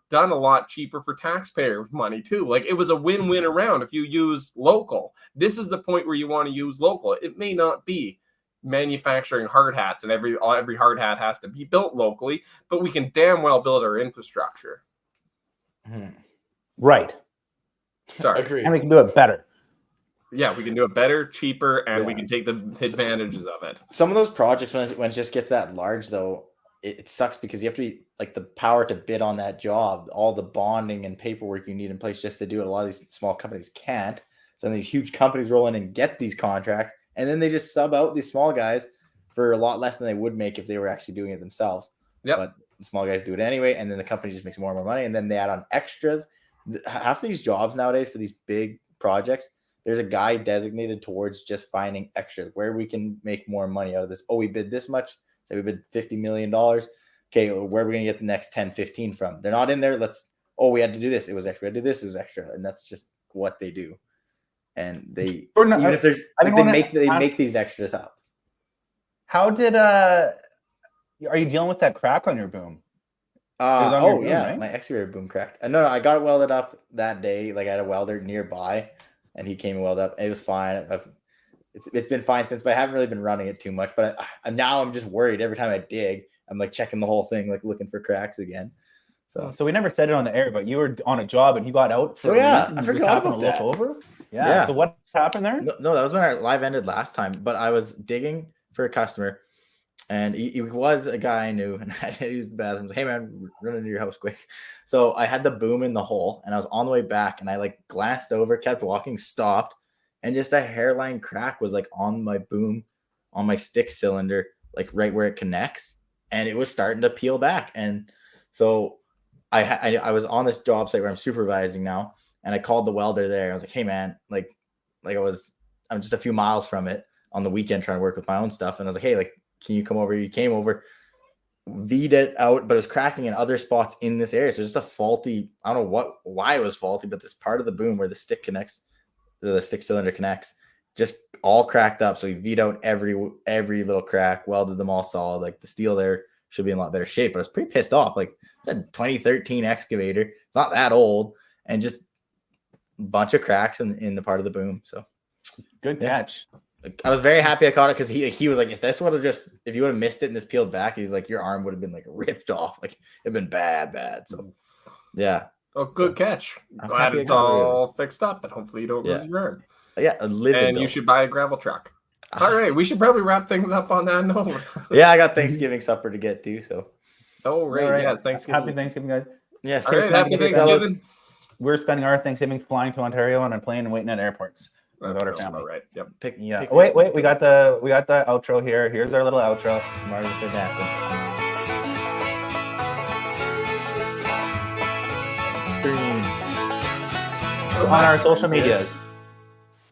Speaker 4: done a lot cheaper for taxpayer money too. Like, it was a win-win around if you use local. This is the point where you want to use local. It may not be manufacturing hard hats and every hard hat has to be built locally, but we can damn well build our infrastructure.
Speaker 2: Right.
Speaker 4: Sorry.
Speaker 1: Agree.
Speaker 2: And we can do it better.
Speaker 4: Yeah, we can do it better, cheaper, and we can take the advantages of it.
Speaker 1: Some of those projects, when it just gets that large, though, it sucks because you have to be like the power to bid on that job, all the bonding and paperwork you need in place just to do it. A lot of these small companies can't. So then these huge companies roll in and get these contracts, and then they just sub out these small guys for a lot less than they would make if they were actually doing it themselves.
Speaker 4: Yep.
Speaker 1: But the small guys do it anyway, and then the company just makes more and more money, and then they add on extras. Half of these jobs nowadays for these big projects, there's a guy designated towards just finding extra where we can make more money out of this. Oh, we bid this much. Say we bid $50 million. Okay, where are we going to get the next 10, 15 from? They're not in there. We had to do this. It was extra. We had to do this. It was extra. And that's just what they do. And they, even if there's, they make these extras up.
Speaker 2: How did, are you dealing with that crack on your boom?
Speaker 1: Boom, right? My excavator boom cracked. No, I got it welded up that day. Like I had a welder nearby, and he came and welded up. It was fine. It's been fine since, but I haven't really been running it too much. But now I'm just worried every time I dig. I'm like checking the whole thing, like looking for cracks again.
Speaker 2: So we never said it on the air, but you were on a job and you got out for a reason.
Speaker 1: I forgot about that.
Speaker 2: Look over. Yeah. So what's happened there?
Speaker 1: No, that was when our live ended last time. But I was digging for a customer. And he was a guy I knew, and I had to use the bathroom. I was like, hey man, run into your house quick. So I had the boom in the hole, and I was on the way back, and I like glanced over, kept walking, stopped, and just a hairline crack was like on my boom, on my stick cylinder, like right where it connects, and it was starting to peel back. And so I was on this job site where I'm supervising now, and I called the welder there. I was like, hey man, I'm just a few miles from it on the weekend trying to work with my own stuff, and I was like, hey, like, can you come over? He came over, V'd it out, but it was cracking in other spots in this area. So just a faulty, I don't know why it was faulty, but this part of the boom where the stick connects, the stick cylinder connects, just all cracked up. So he V'd out every little crack, welded them all solid. Like the steel there should be in a lot better shape, but I was pretty pissed off. Like it's a 2013 excavator. It's not that old, and just a bunch of cracks in the part of the boom. So
Speaker 2: good catch.
Speaker 1: I was very happy I caught it because he was like, if you would have missed it and this peeled back, he's like, your arm would have been like ripped off. Like it'd been bad. So yeah.
Speaker 4: Oh, good catch. Glad it's all fixed up, and hopefully you don't lose your arm.
Speaker 1: Yeah,
Speaker 4: and you should buy a gravel truck. All right, we should probably wrap things up on that note.
Speaker 1: Yeah, I got Thanksgiving supper to get to. So.
Speaker 4: Oh, right. Yes, Thanksgiving.
Speaker 2: Happy Thanksgiving, guys.
Speaker 1: Yes.
Speaker 4: All right, happy Thanksgiving.
Speaker 2: We're spending our Thanksgiving flying to Ontario on a plane and waiting at airports. Without our family,
Speaker 4: right? Yep.
Speaker 2: Wait. We got the outro here. Here's our little outro. On our social medias.